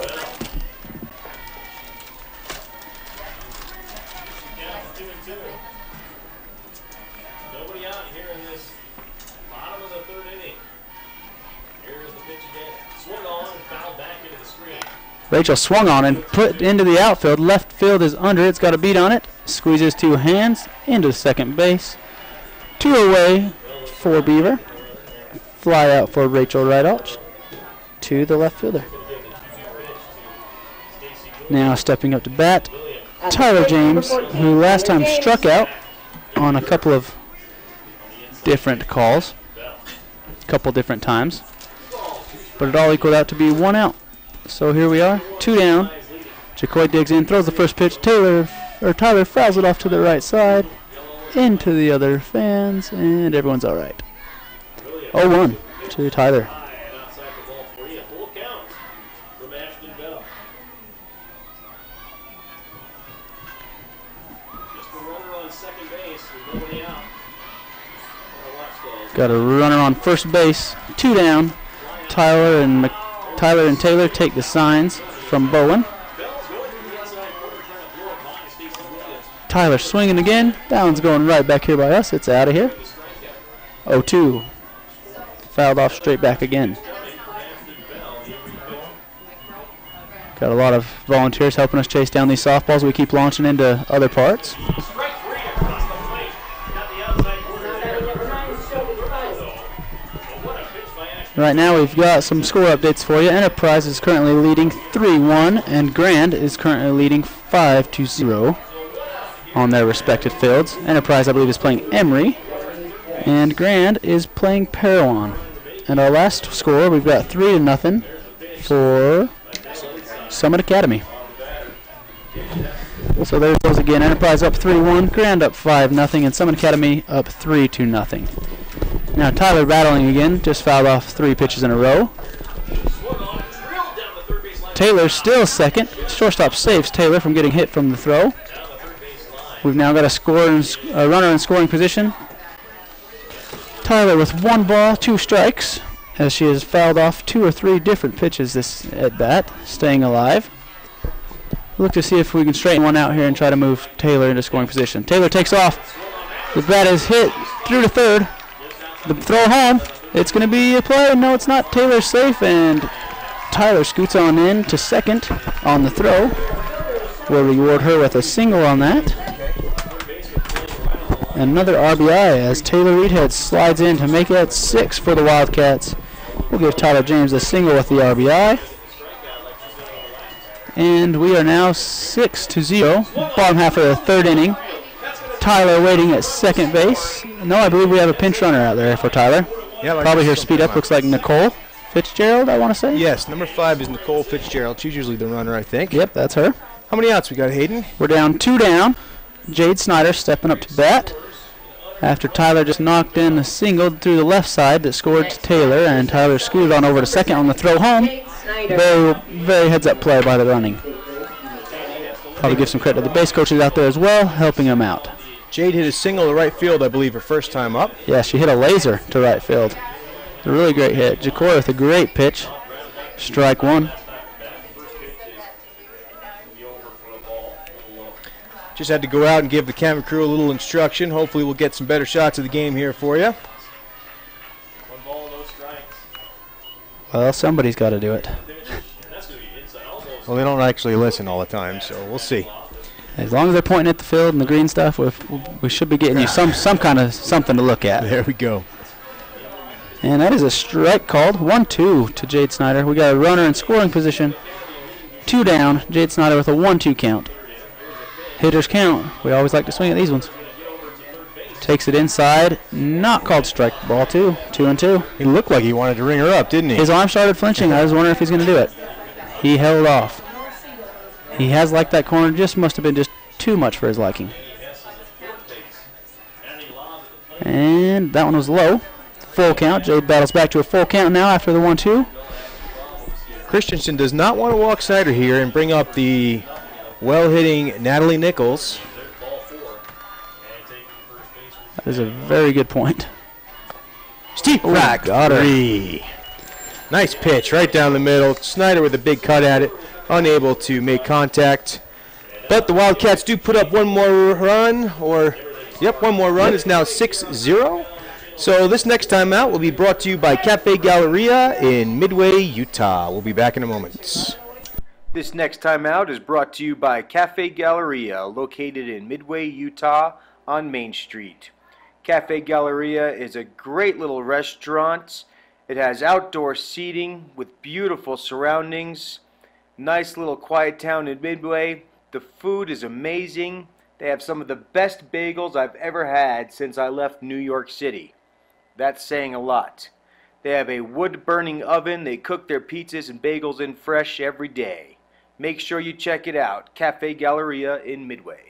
Rachel swung on and put into the outfield. Left field is under. It's got a beat on it. Squeezes two hands into second base. Two away for Beaver. Fly out for Rachel Rydalch to the left fielder. Now stepping up to bat, Tyler James, who last time struck out on a couple of different calls, a couple different times, but it all equaled out to be 1 out. So here we are, 2 down. Jacoy digs in, throws the first pitch. Tyler fouls it off to the right side, into the other fans, and everyone's all right. 0-1 to Tyler. Got a runner on first base, 2 down. Tyler and Taylor take the signs from Bowen. Tyler swinging again. That one's going right back here by us. It's out of here. 0-2. Fouled off straight back again. Got a lot of volunteers helping us chase down these softballs. We keep launching into other parts. Right now we've got some score updates for you. Enterprise is currently leading 3-1, and Grand is currently leading 5-0 on their respective fields. Enterprise, I believe, is playing Emory, and Grand is playing Parowan. And our last score, we've got 3-0 for Summit Academy. So there it goes again. Enterprise up 3-1, Grand up 5-0, and Summit Academy up 3-0. Now Tyler battling again, just fouled off 3 pitches in a row. Taylor still second. Shortstop saves Taylor from getting hit from the throw. We've now got a runner in scoring position. Tyler with 1 ball, 2 strikes, as she has fouled off 2 or 3 different pitches this at bat, staying alive. Look to see if we can straighten one out here and try to move Taylor into scoring position. Taylor takes off. The bat is hit through to third. The throw home. It's going to be a play. No, it's not. Taylor's safe, and Tyler scoots on in to second on the throw. We'll reward her with a single on that. Another RBI as Taylor Reedhead slides in to make it 6 for the Wildcats. We'll give Tyler James a single with the RBI. And we are now 6-0. Bottom half of the third inning. Tyler waiting at second base. No, I believe we have a pinch runner out there for Tyler. Yeah, like probably her speed up. Looks like Nicole Fitzgerald, I want to say. Yes, number 5 is Nicole Fitzgerald. She's usually the runner, I think. Yep, that's her. How many outs we got, Hayden? We're down 2 down. Jade Snyder stepping up to bat after Tyler just knocked in a single through the left side that scored to Taylor, and Tyler scooted on over to second on the throw home. Very, very heads-up play by the running. Probably give some credit to the base coaches out there as well, helping him out. Jade hit a single to right field, I believe, her first time up. Yeah, she hit a laser to right field. A really great hit. Jacoy with a great pitch. Strike 1. Just had to go out and give the camera crew a little instruction. Hopefully we'll get some better shots of the game here for you. Well, somebody's got to do it. Well, they don't actually listen all the time, so we'll see. As long as they're pointing at the field and the green stuff, we should be getting you some kind of something to look at. There we go. And that is a strike called. 1-2 to Jade Snyder. We got a runner in scoring position. 2 down. Jade Snyder with a 1-2 count. Hitters count. We always like to swing at these ones. Takes it inside. Not called strike. Ball 2. 2-2. He looked like he wanted to ring her up, didn't he? His arm started flinching. I was wondering if he's going to do it. He held off. He has liked that corner. Just must have been just too much for his liking. And that one was low. Full count. Jade battles back to a full count now after the 1-2. Christensen does not want to walk Snyder here and bring up the well-hitting Natalie Nichols. That is a very good point. Steep crack, three. Nice pitch right down the middle. Snyder with a big cut at it, unable to make contact. But the Wildcats do put up one more run, one more run. It's now 6-0. So this next time out will be brought to you by Cafe Galleria in Midway, Utah. We'll be back in a moment. This next time out is brought to you by Cafe Galleria, located in Midway, Utah on Main Street. Cafe Galleria is a great little restaurant. It has outdoor seating with beautiful surroundings. Nice little quiet town in Midway. The food is amazing. They have some of the best bagels I've ever had since I left New York City. That's saying a lot. They have a wood-burning oven. They cook their pizzas and bagels in fresh every day. Make sure you check it out. Cafe Galleria in Midway.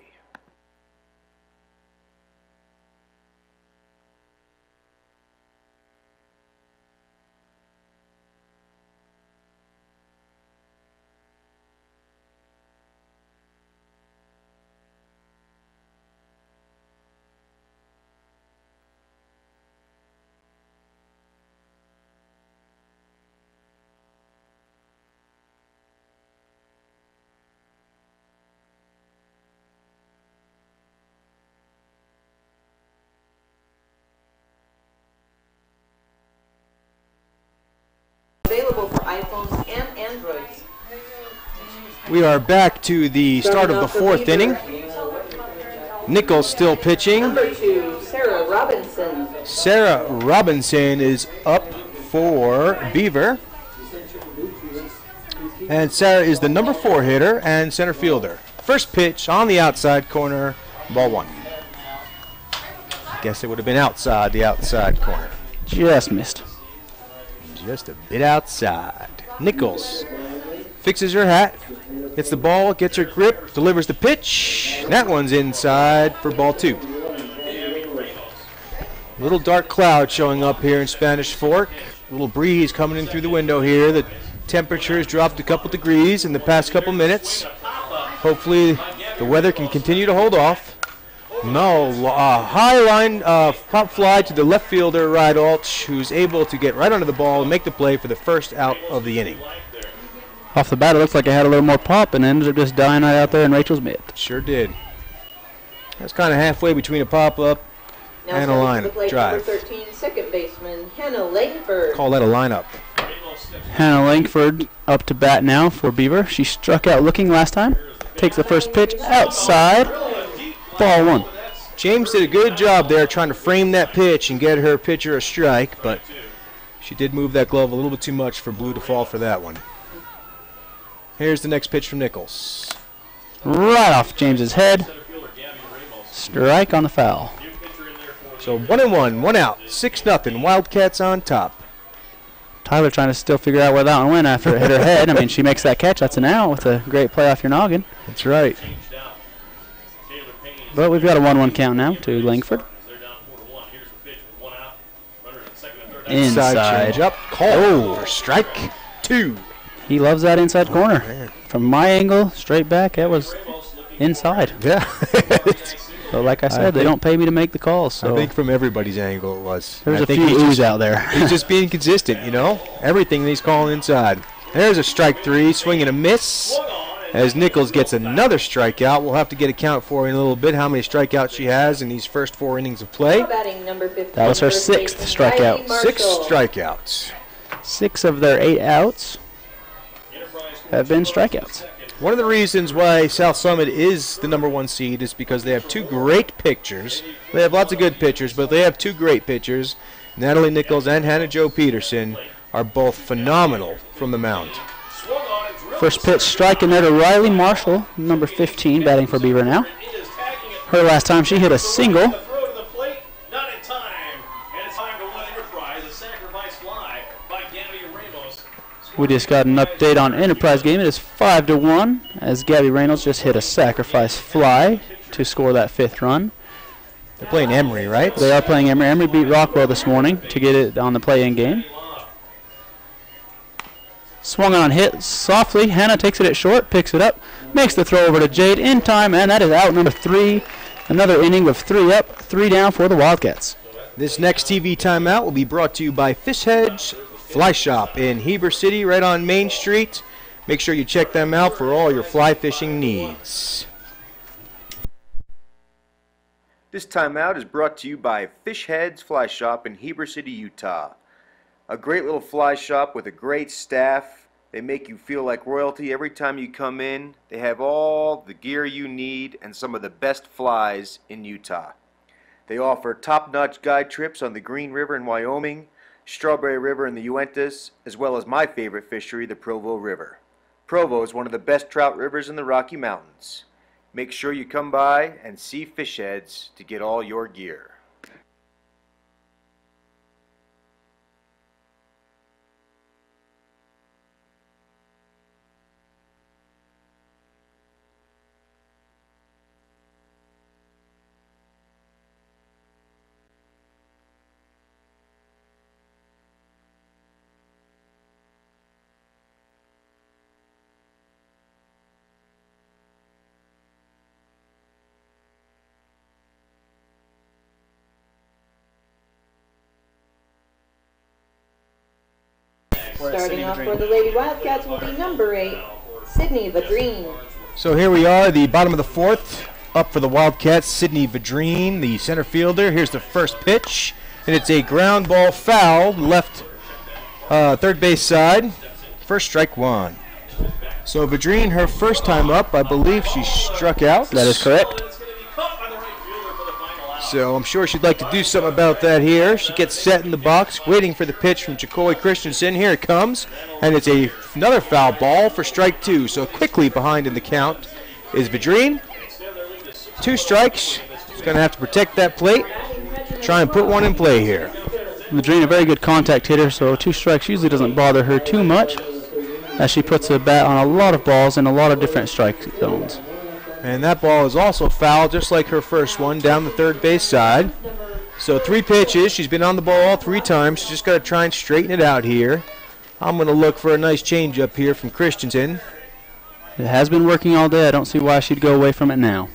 Available for iPhones and Androids. We are back to the start of the fourth inning. Nichols still pitching. Number 2, Sarah Robinson. Sarah Robinson is up for Beaver. And Sarah is the number 4 hitter and center fielder. First pitch on the outside corner, ball 1. Guess it would have been outside the outside corner. Just missed. Just a bit outside. Nichols fixes her hat, hits the ball, gets her grip, delivers the pitch. That one's inside for ball 2. Little dark cloud showing up here in Spanish Fork. Little breeze coming in through the window here. The temperature has dropped a couple degrees in the past couple minutes. Hopefully the weather can continue to hold off. No, high line pop fly to the left fielder, Rydalch, who's able to get right under the ball and make the play for the first out of the inning. Off the bat, it looks like it had a little more pop and ended up just dying right out there in Rachel's mitt. Sure did. That's kind of halfway between a pop-up and a line drive. Number 13, second baseman Hannah Langford. Call that a lineup. Hannah Langford up to bat now for Beaver. She struck out looking last time. Takes the first pitch outside. Ball 1. James did a good job there trying to frame that pitch and get her pitcher a strike, but she did move that glove a little bit too much for Blue to fall for that one. Here's the next pitch from Nichols. Right off James's head. Strike on the foul. So 1-1, 1 out, 6-0. Wildcats on top. Tyler trying to still figure out where that one went after it hit her head. I mean, she makes that catch. That's an out with a great play off your noggin. That's right. But we've got a 1-1 count now to Langford. Inside. Change up. Call for strike 2. He loves that inside corner. From my angle, straight back, that was inside. Yeah. But like I said, they don't pay me to make the calls. So I think from everybody's angle it was. There's a few oohs out there. He's just being consistent, you know. Everything he's calling inside. There's a strike 3, swing and a miss. as Nichols gets another strikeout. We'll have to get a count for in a little bit how many strikeouts she has in these first 4 innings of play. That was her 6th strikeout. 6 strikeouts. 6 of their 8 outs have been strikeouts. One of the reasons why South Summit is the #1 seed is because they have 2 great pitchers. They have lots of good pitchers, but they have 2 great pitchers. Natalie Nichols and Hannah Jo Peterson are both phenomenal from the mound. First pitch striking there to Riley Marshall, number 15, batting for Beaver now. Her last time she hit a single. We just got an update on Enterprise game. It is 5-1 as Gabby Reynolds just hit a sacrifice fly to score that 5th run. They're playing Emory, right? They are playing Emory. Emory beat Rockwell this morning to get it on the play-in game. Swung on, hit softly. Hannah takes it at short, picks it up, makes the throw over to Jade in time, and that is out number 3. Another inning of 3 up, 3 down for the Wildcats. This next TV timeout will be brought to you by Fishheads Fly Shop in Heber City, right on Main Street. Make sure you check them out for all your fly fishing needs. This timeout is brought to you by Fishheads Fly Shop in Heber City, Utah. A great little fly shop with a great staff. They make you feel like royalty every time you come in. They have all the gear you need and some of the best flies in Utah. They offer top-notch guide trips on the Green River in Wyoming, Strawberry River in the Uintas, as well as my favorite fishery, the Provo River. Provo is one of the best trout rivers in the Rocky Mountains. Make sure you come by and see Fishheads to get all your gear. Starting off for the Lady Wildcats will be number 8, Sydney Vadreen. So here we are, the bottom of the 4th. Up for the Wildcats, Sydney Vadreen, the center fielder. Here's the first pitch, and it's a ground ball foul, left third base side. First strike 1. So Vadreen, her first time up, I believe she struck out. That is correct. So I'm sure she'd like to do something about that here. She gets set in the box, waiting for the pitch from Jacoy Christensen. Here it comes, and it's another foul ball for strike 2. So quickly behind in the count is Vadreen. 2 strikes. She's going to have to protect that plate. Try and put one in play here. Vadreen, a very good contact hitter, so 2 strikes usually doesn't bother her too much, as she puts a bat on a lot of balls in a lot of different strike zones. And that ball is also foul, just like her first one, down the third base side. So 3 pitches. She's been on the ball all 3 times. She's just got to try and straighten it out here. I'm going to look for a nice changeup here from Christensen. It has been working all day. I don't see why she'd go away from it now.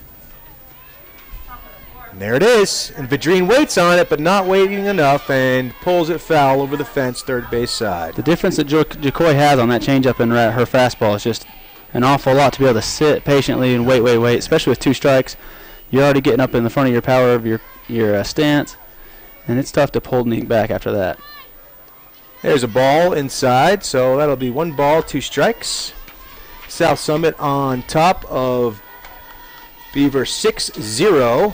And there it is. And Vadreen waits on it, but not waiting enough, and pulls it foul over the fence, third base side. The difference that Jacoy has on that changeup and her fastball is just an awful lot to be able to sit patiently and wait, especially with 2 strikes. You're already getting up in the front of your power of your stance, and it's tough to pull Nick back after that. There's a ball inside, so that'll be 1 ball, 2 strikes. South Summit on top of Beaver 6-0.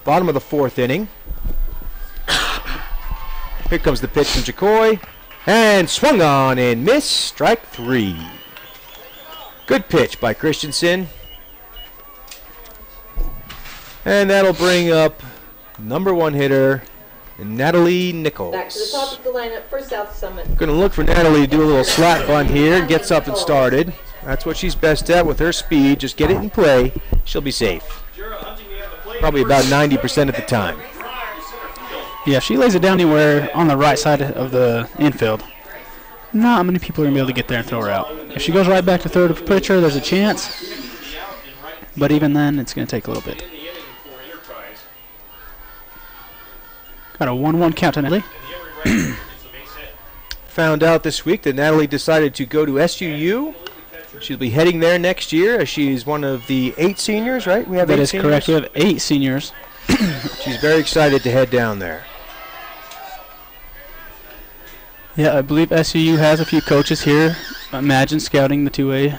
Bottom of the 4th inning. Here comes the pitch from Jacoy, and swung on and missed, strike 3. Good pitch by Christensen. And that'll bring up number 1 hitter, Natalie Nichols. Back to the top of the lineup for South Summit. Going to look for Natalie to do a little slap bunt here, get something started. That's what she's best at with her speed. Just get it in play. She'll be safe. Probably about 90% of the time. Yeah, if she lays it down anywhere on the right side of the infield, not many people are going to be able to get there and throw her out. If she goes right back to third of pitcher, there's a chance. But even then, it's going to take a little bit. Got a 1-1 count to Natalie. Found out this week that Natalie decided to go to SUU She'll be heading there next year as she's one of the 8 seniors, right? We have That 8 is seniors? correct. We have 8 seniors. She's very excited to head down there. Yeah, I believe SUU has a few coaches here. Imagine scouting the 2A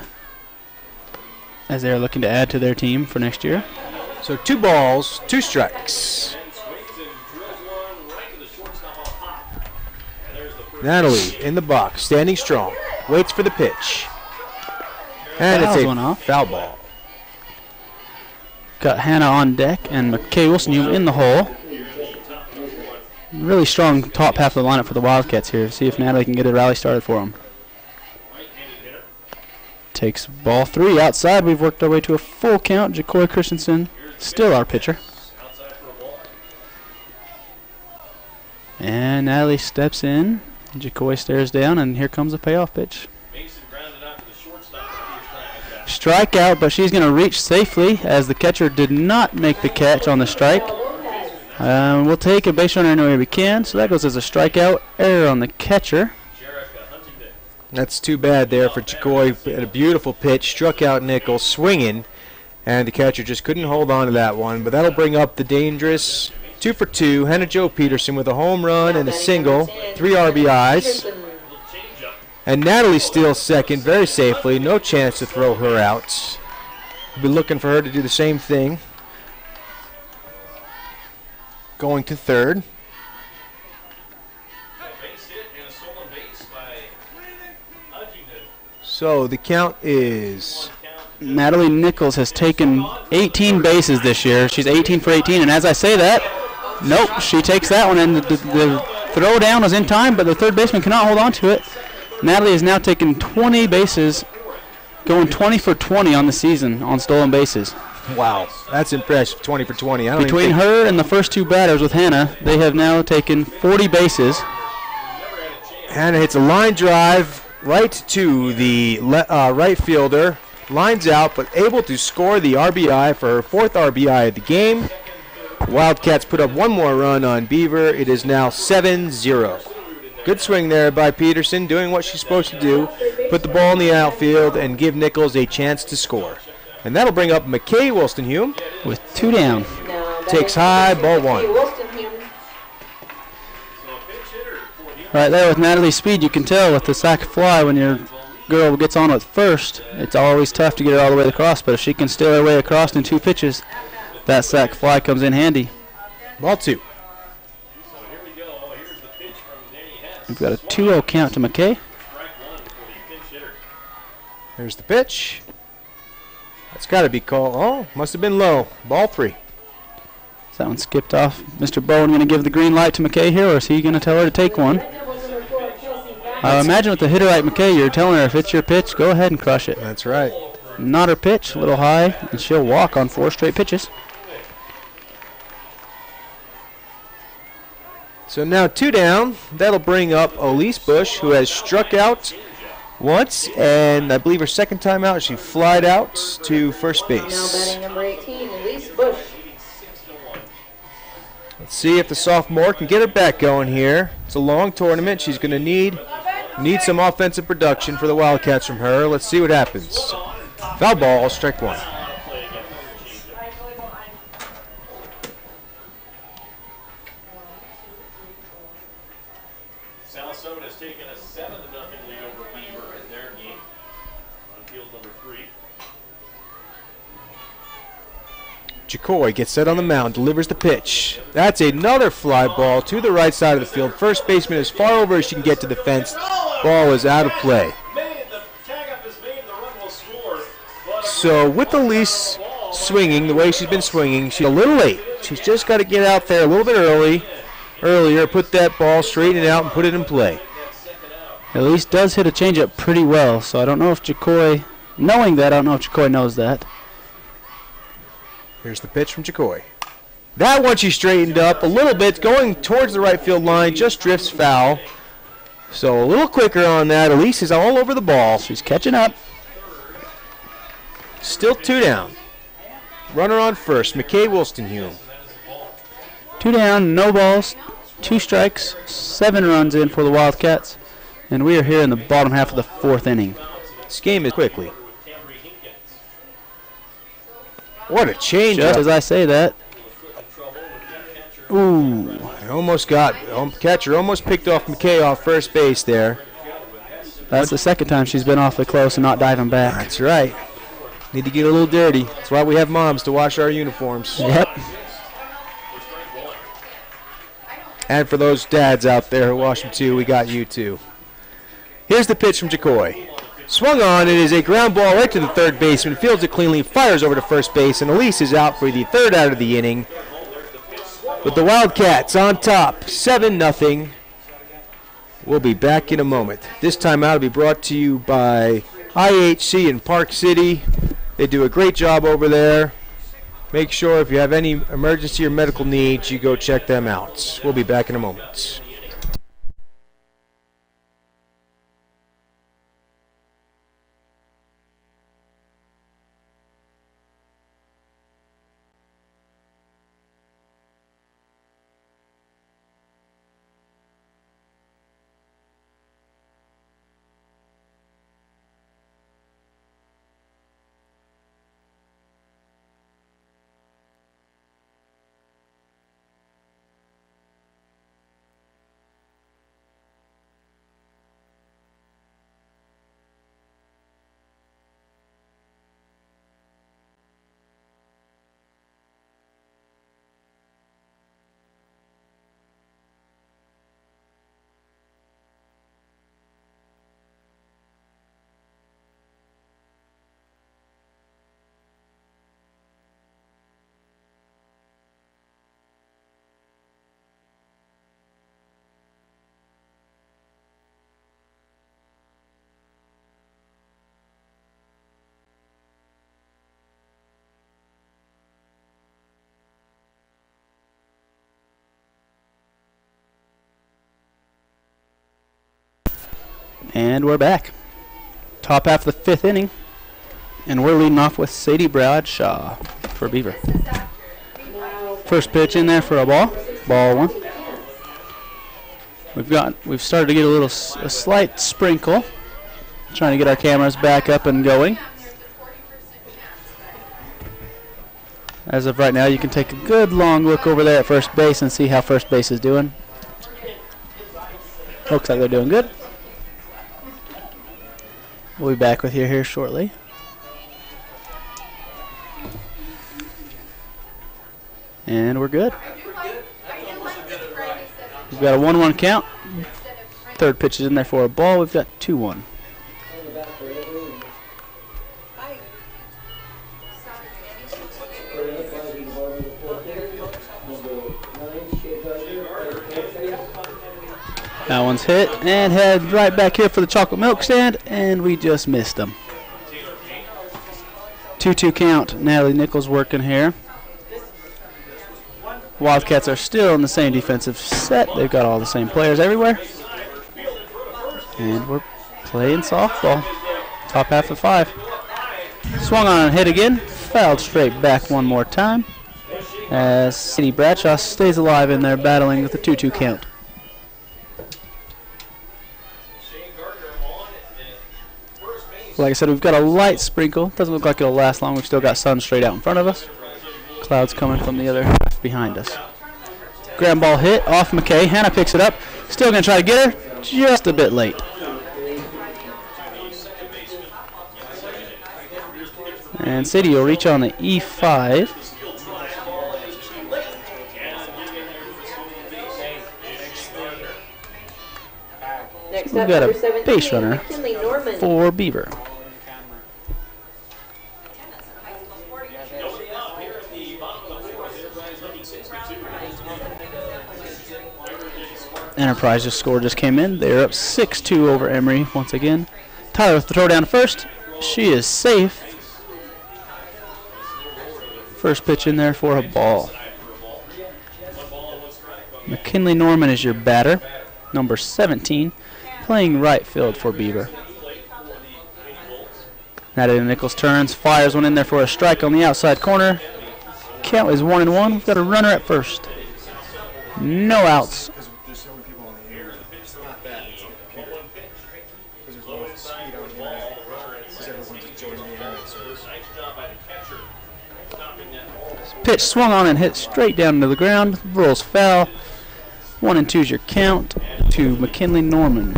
as they're looking to add to their team for next year. So 2 balls, 2 strikes. Natalie in the box, standing strong, waits for the pitch. And Fouls it's a one off. foul ball. Got Hannah on deck and McKay Wilson in the hole. Really strong top half of the lineup for the Wildcats here. See if Natalie can get a rally started for them. Takes ball 3 outside. We've worked our way to a full count. Jacoy Christensen still our pitcher. And Natalie steps in. Jacoy stares down, and here comes a payoff pitch. Strikeout, but she's going to reach safely as the catcher did not make the catch on the strike. We'll take a base runner any way we can, so that goes as a strikeout. Error on the catcher. That's too bad there for Jacoy. A beautiful pitch, struck out Nichols, swinging, and the catcher just couldn't hold on to that one. But that'll bring up the dangerous 2 for 2. Hannah Jo Peterson with a home run and a single, 3 RBIs. And Natalie steals second very safely. No chance to throw her out. We'll be looking for her to do the same thing. Going to third. So the count is... Natalie Nichols has taken 18 bases this year. She's 18 for 18, and as I say that, nope, she takes that one, and the throw down was in time, but the third baseman cannot hold on to it. Natalie has now taken 20 bases, going 20 for 20 on the season on stolen bases. Wow, that's impressive, 20 for 20. Between her and the first 2 batters with Hannah, they have now taken 40 bases. Hannah hits a line drive right to the right fielder. Lines out, but able to score the RBI for her 4th RBI of the game. Wildcats put up 1 more run on Beaver. It is now 7-0. Good swing there by Peterson, doing what she's supposed to do. Put the ball in the outfield and give Nichols a chance to score. And that'll bring up McKay Wilston-Hume with 2 down. Takes high, ball 1. Right there with Natalie's speed, you can tell with the sac fly when your girl gets on at first, it's always tough to get her all the way across, but if she can steal her way across in 2 pitches, that sac fly comes in handy. Ball 2. We've got a 2-0 count to McKay. Here's the pitch. That's got to be called. Oh, must have been low. Ball 3. Is that one skipped off? Mr. Bowen going to give the green light to McKay here, or is he going to tell her to take one? I imagine with the hitter like McKay, you're telling her if it's your pitch, go ahead and crush it. That's right. Not her pitch, a little high, and she'll walk on 4 straight pitches. So now 2 down. That'll bring up Elise Bush, who has struck out once, and I believe her 2nd time out, she flied out to first base. Now batting number 18, Elise Bush. Let's see if the sophomore can get her back going here. It's a long tournament. She's going to need some offensive production for the Wildcats from her. Let's see what happens. Foul ball, strike 1. Southside has taken a 7-0 lead over Beaver in their game on field number 3. Jacoy gets set on the mound, delivers the pitch. That's another fly ball to the right side of the field. First baseman as far over as she can get to the fence. Ball is out of play. So with Elise swinging the way she's been swinging, she's a little late. She's just got to get out there a little bit earlier, put that ball, straighten it out, and put it in play. Elise does hit a changeup pretty well, so I don't know if Jacoy, knowing that, I don't know if Jacoy knows that. Here's the pitch from Jacoy. That one she straightened up a little bit, going towards the right field line, just drifts foul. So a little quicker on that. Elise is all over the ball. She's catching up. Still 2 down. Runner on first, McKay Wilston-Hume. 2 down, no balls, 2 strikes, 7 runs in for the Wildcats. And we are here in the bottom half of the 4th inning. This game is quickly. What a change. Just as I say that. Ooh. Almost got, catcher almost picked off McKay off first base there. That's the second time she's been awfully close and not diving back. That's right. Need to get a little dirty. That's why we have moms to wash our uniforms. Yep. And for those dads out there who wash them too, we got you too. Here's the pitch from Jacoy. Swung on, it is a ground ball right to the third baseman. Fields it cleanly, fires over to first base, and Elise is out for the third out of the inning. With the Wildcats on top, 7-0. We'll be back in a moment. This time out will be brought to you by IHC in Park City. They do a great job over there. Make sure if you have any emergency or medical needs, you go check them out. We'll be back in a moment. And we're back. Top half of the fifth inning. And we're leading off with Sadie Bradshaw for Beaver. First pitch in there for a ball. Ball one. We've started to get a slight sprinkle. Trying to get our cameras back up and going. As of right now, you can take a good long look over there at first base and see how first base is doing. Looks like they're doing good. We'll be back with you here shortly. And we're good. We've got a 1-1 count. Third pitch is in there for a ball. We've got 2-1. That one's hit and head right back here for the chocolate milk stand, and we just missed them. 2-2 count. Natalie Nichols working here. Wildcats are still in the same defensive set. They've got all the same players everywhere. And we're playing softball. Top half of 5. Swung on and hit again. Fouled straight back one more time. As Sadie Bradshaw stays alive in there battling with the 2-2 count. Like I said, we've got a light sprinkle. Doesn't look like it'll last long. We've still got sun straight out in front of us. Clouds coming from the other half behind us. Ground ball hit off McKay. Hannah picks it up. Still going to try to get her. Just a bit late. And Sadie will reach on the E5. We've got a base runner for Beaver. Enterprise's score just came in. They're up 6-2 over Emory once again. Tyler with the throw down first. She is safe. First pitch in there for a ball. McKinley Norman is your batter, number 17, playing right field for Beaver. Natalie Nichols turns, fires one in there for a strike on the outside corner. Count is 1-1. We've got a runner at first. No outs. Pitch swung on and hit straight down into the ground. Rolls foul. 1-2 is your count to McKinley Norman.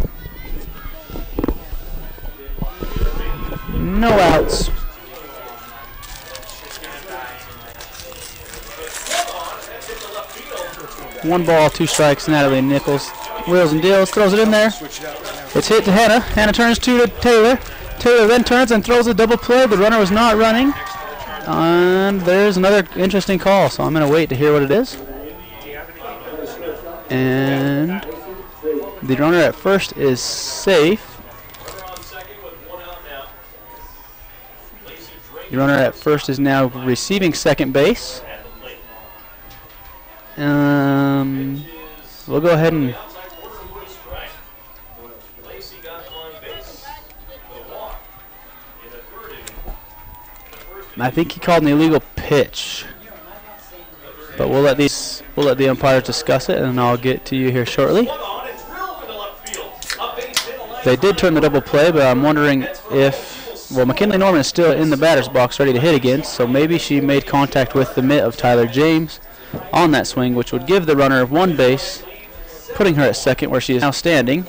No outs. One ball, 2 strikes. Natalie Nichols wheels and deals, throws it in there. It's hit to Hannah. Hannah turns to Taylor. Taylor then turns and throws a double play. The runner was not running. And there's another interesting call, so I'm going to wait to hear what it is. And the runner at first is safe. The runner at first is now receiving second base. We'll go ahead and I think he called an illegal pitch, but we'll let the umpires discuss it, and I'll get to you here shortly. They did turn the double play, but I'm wondering if, well, McKinley Norman is still in the batter's box ready to hit again, so maybe she made contact with the mitt of Tyler James on that swing, which would give the runner 1 base, putting her at second where she is now standing.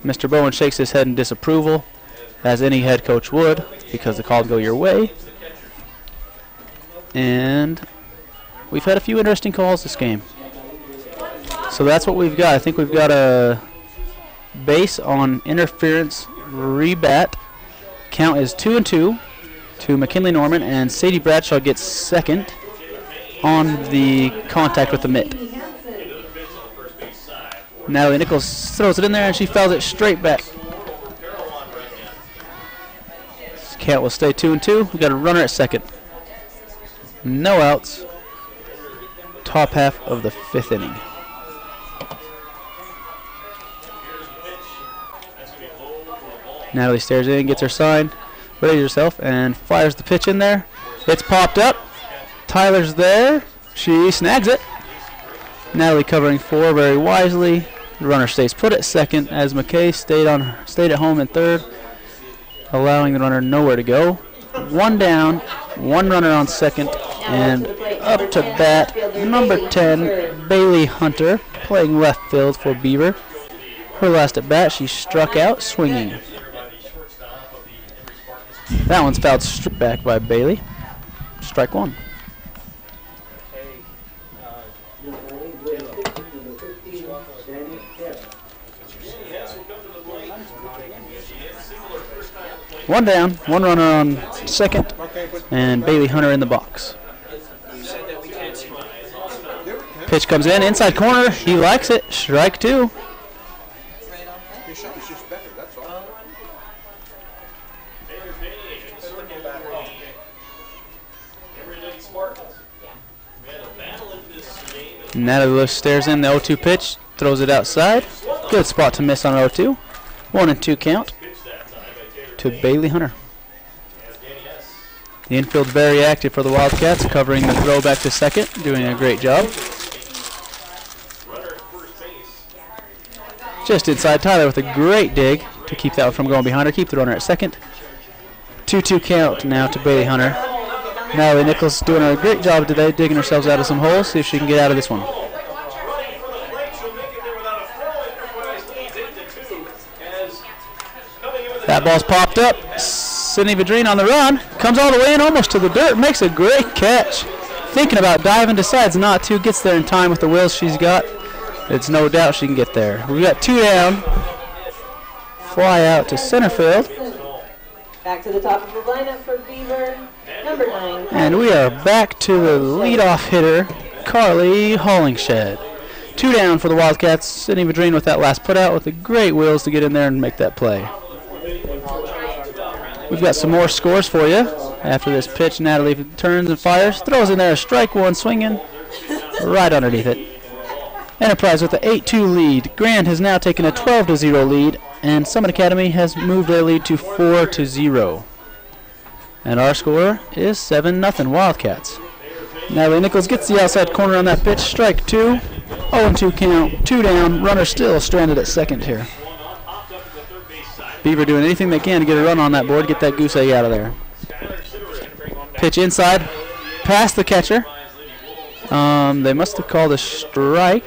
Mr. Bowen shakes his head in disapproval, as any head coach would, because the call would go your way. And we've had a few interesting calls this game. So that's what we've got. I think we've got a base on interference rebat. Count is 2-2 to McKinley Norman, and Sadie Bradshaw gets second on the contact with the mitt. Natalie Nichols throws it in there, and she fouls it straight back. This count will stay 2-2. We've got a runner at second. No outs. Top half of the 5th inning. Natalie stares in, gets her sign, readies herself, and fires the pitch in there. It's popped up. Tyler's there. She snags it. Natalie covering 4 very wisely. The runner stays put at second as McKay stayed at home in third, allowing the runner nowhere to go. 1 down, 1 runner on second, and up to bat, number 10, Bailey Hunter, playing left field for Beaver. Her last at bat, she struck out swinging. That one's fouled straight back by Bailey. Strike 1. One down, 1 runner on second, and Bailey Hunter in the box. Pitch comes in, inside corner, he likes it, strike 2. Natalie stares in the 0-2 pitch, throws it outside. Good spot to miss on 0-2. 1-2 count to Bailey Hunter. The infield's very active for the Wildcats, covering the throw back to second, doing a great job. Just inside, Tyler with a great dig to keep that one from going behind her, keep the runner at second. 2-2 count now to Bailey Hunter. Natalie Nichols doing a great job today, digging herself out of some holes, see if she can get out of this one. That ball's popped up. Sydney Vadrine on the run. Comes all the way in almost to the dirt. Makes a great catch. Thinking about diving, decides not to. Gets there in time with the wheels she's got. It's no doubt she can get there. We've got 2 down. Fly out to center field. Back to the top of the lineup for Beaver, number 9. And we are back to the leadoff hitter, Carly Hollingshed. 2 down for the Wildcats. Sydney Vadrine with that last put out with the great wheels to get in there and make that play. We've got some more scores for you. After this pitch, Natalie turns and fires, throws in there a strike 1 swinging right underneath it. Enterprise with the 8-2 lead. Grand has now taken a 12-0 lead, and Summit Academy has moved their lead to 4-0. And our score is 7-0 Wildcats. Natalie Nichols gets the outside corner on that pitch, strike 2. 0-2 count, 2 down, runner still stranded at second here. Beaver doing anything they can to get a run on that board, get that goose egg out of there. Pitch inside, past the catcher. They must have called a strike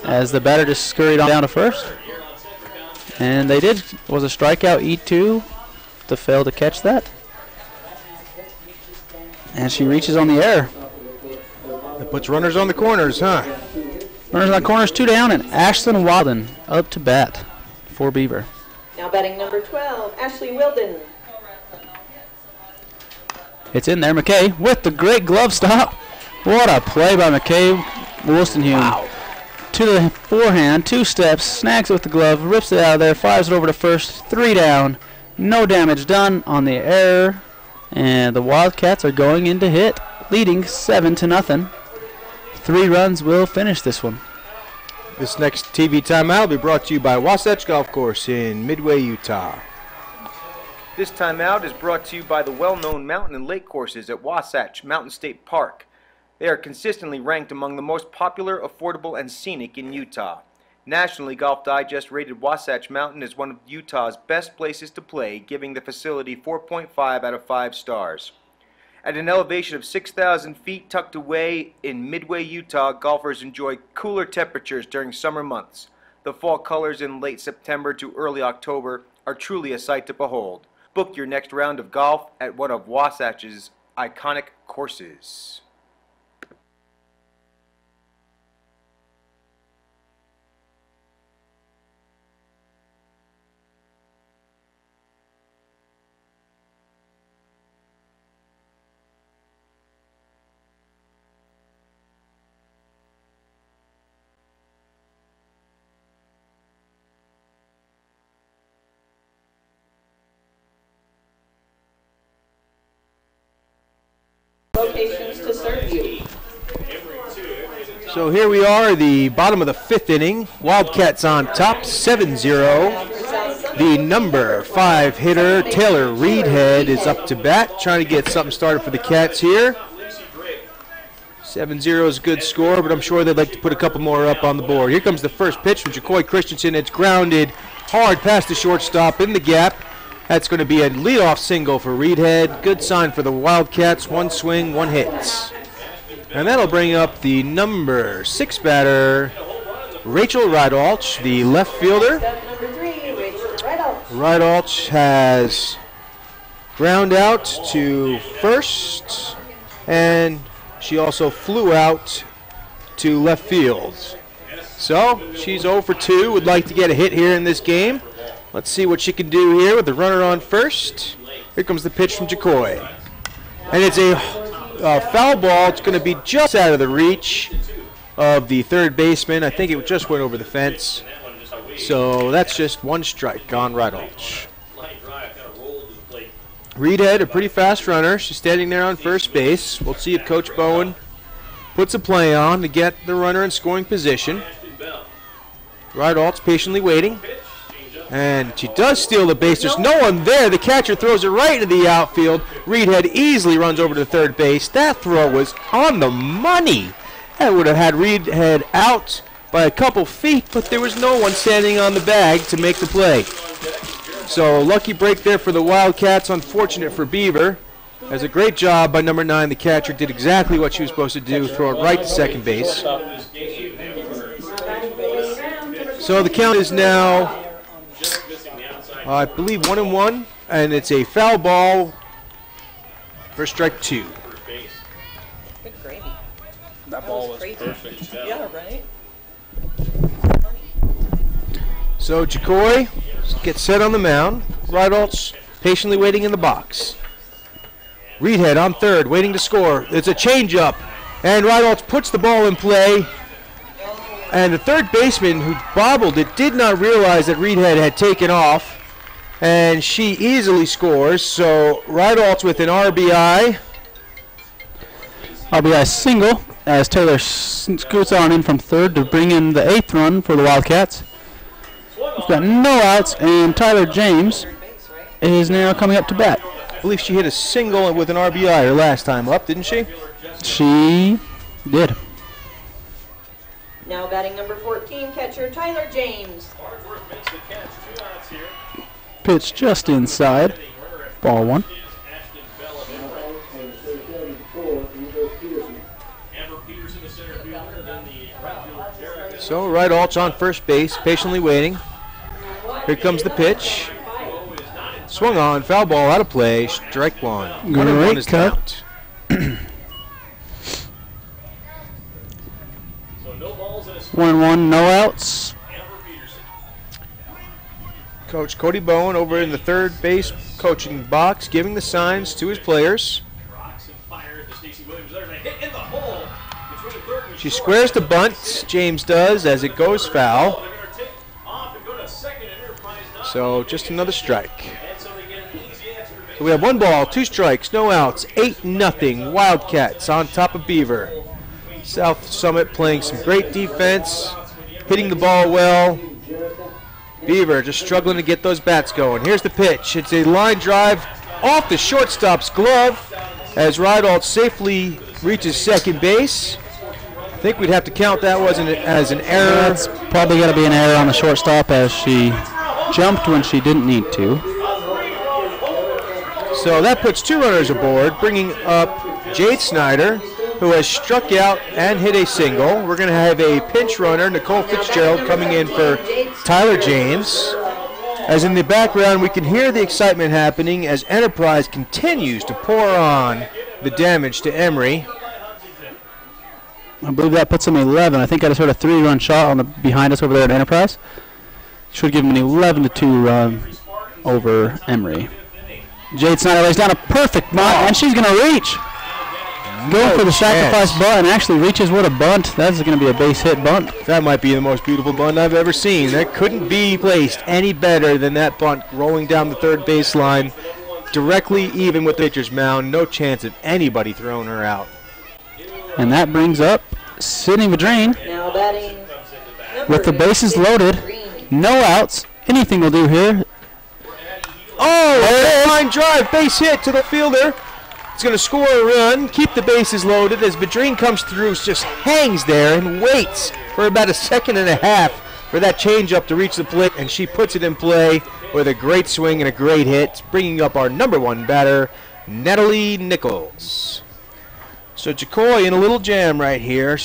as the batter just scurried on down to first. And they did. It was a strikeout, E2, to fail to catch that. And she reaches on the air. That puts runners on the corners, huh? Runners on the corners, 2 down, and Ashlyn Walden up to bat for Beaver. Now batting number 12, Ashley Wilden. It's in there. McKay with the great glove stop. What a play by McKay Woolstenhume. Wow. To the forehand, 2 steps, snags it with the glove, rips it out of there, fires it over to first, 3 down. No damage done on the error. And the Wildcats are going in to hit, leading 7-0. 3 runs will finish this one. This next TV timeout will be brought to you by Wasatch Golf Course in Midway, Utah. This timeout is brought to you by the well-known mountain and lake courses at Wasatch Mountain State Park. They are consistently ranked among the most popular, affordable, and scenic in Utah. Nationally, Golf Digest rated Wasatch Mountain as one of Utah's best places to play, giving the facility 4.5 out of 5 stars. At an elevation of 6,000 feet tucked away in Midway, Utah, golfers enjoy cooler temperatures during summer months. The fall colors in late September to early October are truly a sight to behold. Book your next round of golf at one of Wasatch's iconic courses. Locations to serve you. So here we are, the bottom of the 5th inning. Wildcats on top, 7-0. The number 5 hitter, Taylor Reedhead, is up to bat, trying to get something started for the Cats here. 7-0 is a good score, but I'm sure they'd like to put a couple more up on the board. Here comes the first pitch from Jacoy Christensen. It's grounded hard past the shortstop in the gap. That's going to be a leadoff single for Reedhead. Good sign for the Wildcats. 1 swing, 1 hit. And that'll bring up the number 6 batter, Rachel Rydalch, the left fielder. Number 3, Rachel Rydalch. Rydalch has ground out to first, and she also flew out to left field. So she's 0 for 2. Would like to get a hit here in this game. Let's see what she can do here with the runner on first. Here comes the pitch from Jacoy. And it's a foul ball. It's going to be just out of the reach of the third baseman. I think it just went over the fence. So that's just 1 strike on Rydalch. Reedhead, a pretty fast runner. She's standing there on first base. We'll see if Coach Bowen puts a play on to get the runner in scoring position. Rydalch patiently waiting. And she does steal the base. There's no one there. The catcher throws it right into the outfield. Reedhead easily runs over to third base. That throw was on the money. That would have had Reedhead out by a couple feet, but there was no one standing on the bag to make the play. So lucky break there for the Wildcats. Unfortunate for Beaver. As a great job by number 9. The catcher did exactly what she was supposed to do, throw it right to second base. So the count is now, I believe, 1-1, and it's a foul ball for strike 2. Good gravy. That ball was perfect. Yeah, right? So Jacoy gets set on the mound. Rydalch patiently waiting in the box. Reedhead on third, waiting to score. It's a changeup, and Rydalch puts the ball in play. And the third baseman who bobbled it did not realize that Reedhead had taken off. And she easily scores, so Rydalch with an RBI. RBI single as Taylor scoots on in from third to bring in the 8th run for the Wildcats. We've got no outs, and Tyler James is now coming up to bat. I believe she hit a single with an RBI her last time up, didn't she? She did. Now batting number 14, catcher Tyler James. Pitch just inside. Ball 1. So right alt's on first base, patiently waiting. Here comes the pitch. Swung on, foul ball out of play, strike one. 1-1 is the count. 1-1, no outs. Coach Cody Bowen over in the third base coaching box, giving the signs to his players. She squares the bunt, James does, as it goes foul. So just another strike. So we have 1 ball, 2 strikes, no outs, 8-0 Wildcats on top of Beaver. South Summit playing some great defense, hitting the ball well. Beaver just struggling to get those bats going. Here's the pitch. It's a line drive off the shortstop's glove as Rydalt safely reaches second base. I think we'd have to count that as an error. That's probably got to be an error on the shortstop as she jumped when she didn't need to. So that puts 2 runners aboard, bringing up Jade Snyder, who has struck out and hit a single. We're going to have a pinch runner, Nicole Fitzgerald, coming in for Tyler James. As in the background, we can hear the excitement happening as Enterprise continues to pour on the damage to Emory. I believe that puts them 11. I think I just heard a 3-run shot on the behind us over there at Enterprise. Should give them an 11-2 run over Emory. Jade Snyder lays down a perfect bunt, and she's going to reach. Going for the sacrifice bunt and actually reaches with a bunt. That's going to be a base hit bunt. That might be the most beautiful bunt I've ever seen. That couldn't be placed any better than that bunt rolling down the third baseline, directly even with the pitcher's mound. No chance of anybody throwing her out. And that brings up Sydney Madrine Now batting with the bases loaded. No outs. Anything will do here. Oh, line drive, base hit to the fielder. It's going to score a run, keep the bases loaded as Madrine comes through, just hangs there and waits for about 1.5 seconds for that changeup to reach the plate, and she puts it in play with a great swing and a great hit, bringing up our #1 batter, Natalie Nichols. So Jacoy in a little jam right here,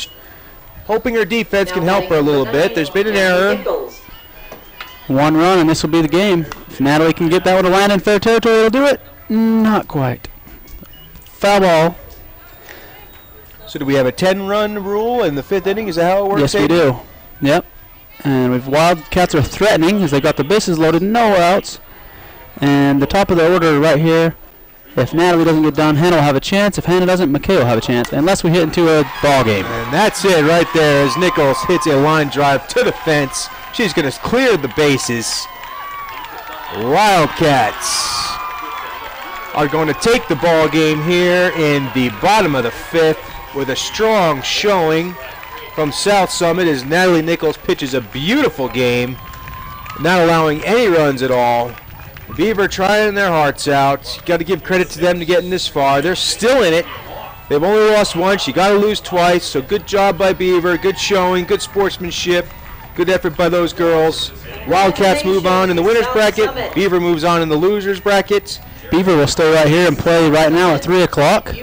hoping her defense can help her a little bit. There's been an error. 1 run, and this will be the game. If Natalie can get that one to land in fair territory, it'll do it. Not quite. Foul ball. So do we have a 10-run rule in the 5th inning? Is that how it works? Yes, we do. Yep. And we've Wildcats are threatening as they got the bases loaded, no outs. And the top of the order right here, if Natalie doesn't get done, Hannah will have a chance. If Hannah doesn't, McKay will have a chance, unless we hit into a ball game. And that's it right there as Nichols hits a line drive to the fence. She's going to clear the bases. Wildcats are going to take the ball game here in the bottom of the 5th with a strong showing from South Summit as Natalie Nichols pitches a beautiful game, not allowing any runs at all. Beaver trying their hearts out. Got to give credit to them to getting this far. They're still in it. They've only lost once. You got to lose twice. So good job by Beaver. Good showing. Good sportsmanship. Good effort by those girls. Wildcats move on in the winner's bracket. Beaver moves on in the loser's bracket. Beaver will stay right here and play right now at 3 o'clock.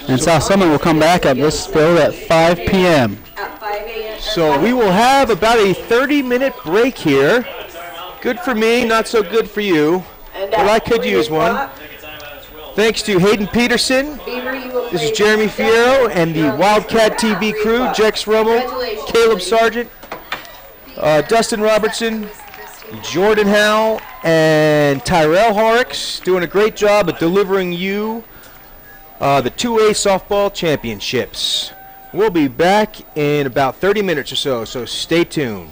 And South Summit will come back at this field at 5 p.m. So we will have about a 30-minute break here. Good for me, not so good for you. But I could use one. Thanks to Hayden Peterson. This is Jeremy Fierro and the Wildcat TV crew. Jex Rummel, Caleb Sargent, Dustin Robertson, Jordan Howell, and Tyrell Horrocks doing a great job at delivering you the 2A softball championships. We'll be back in about 30 minutes or so stay tuned.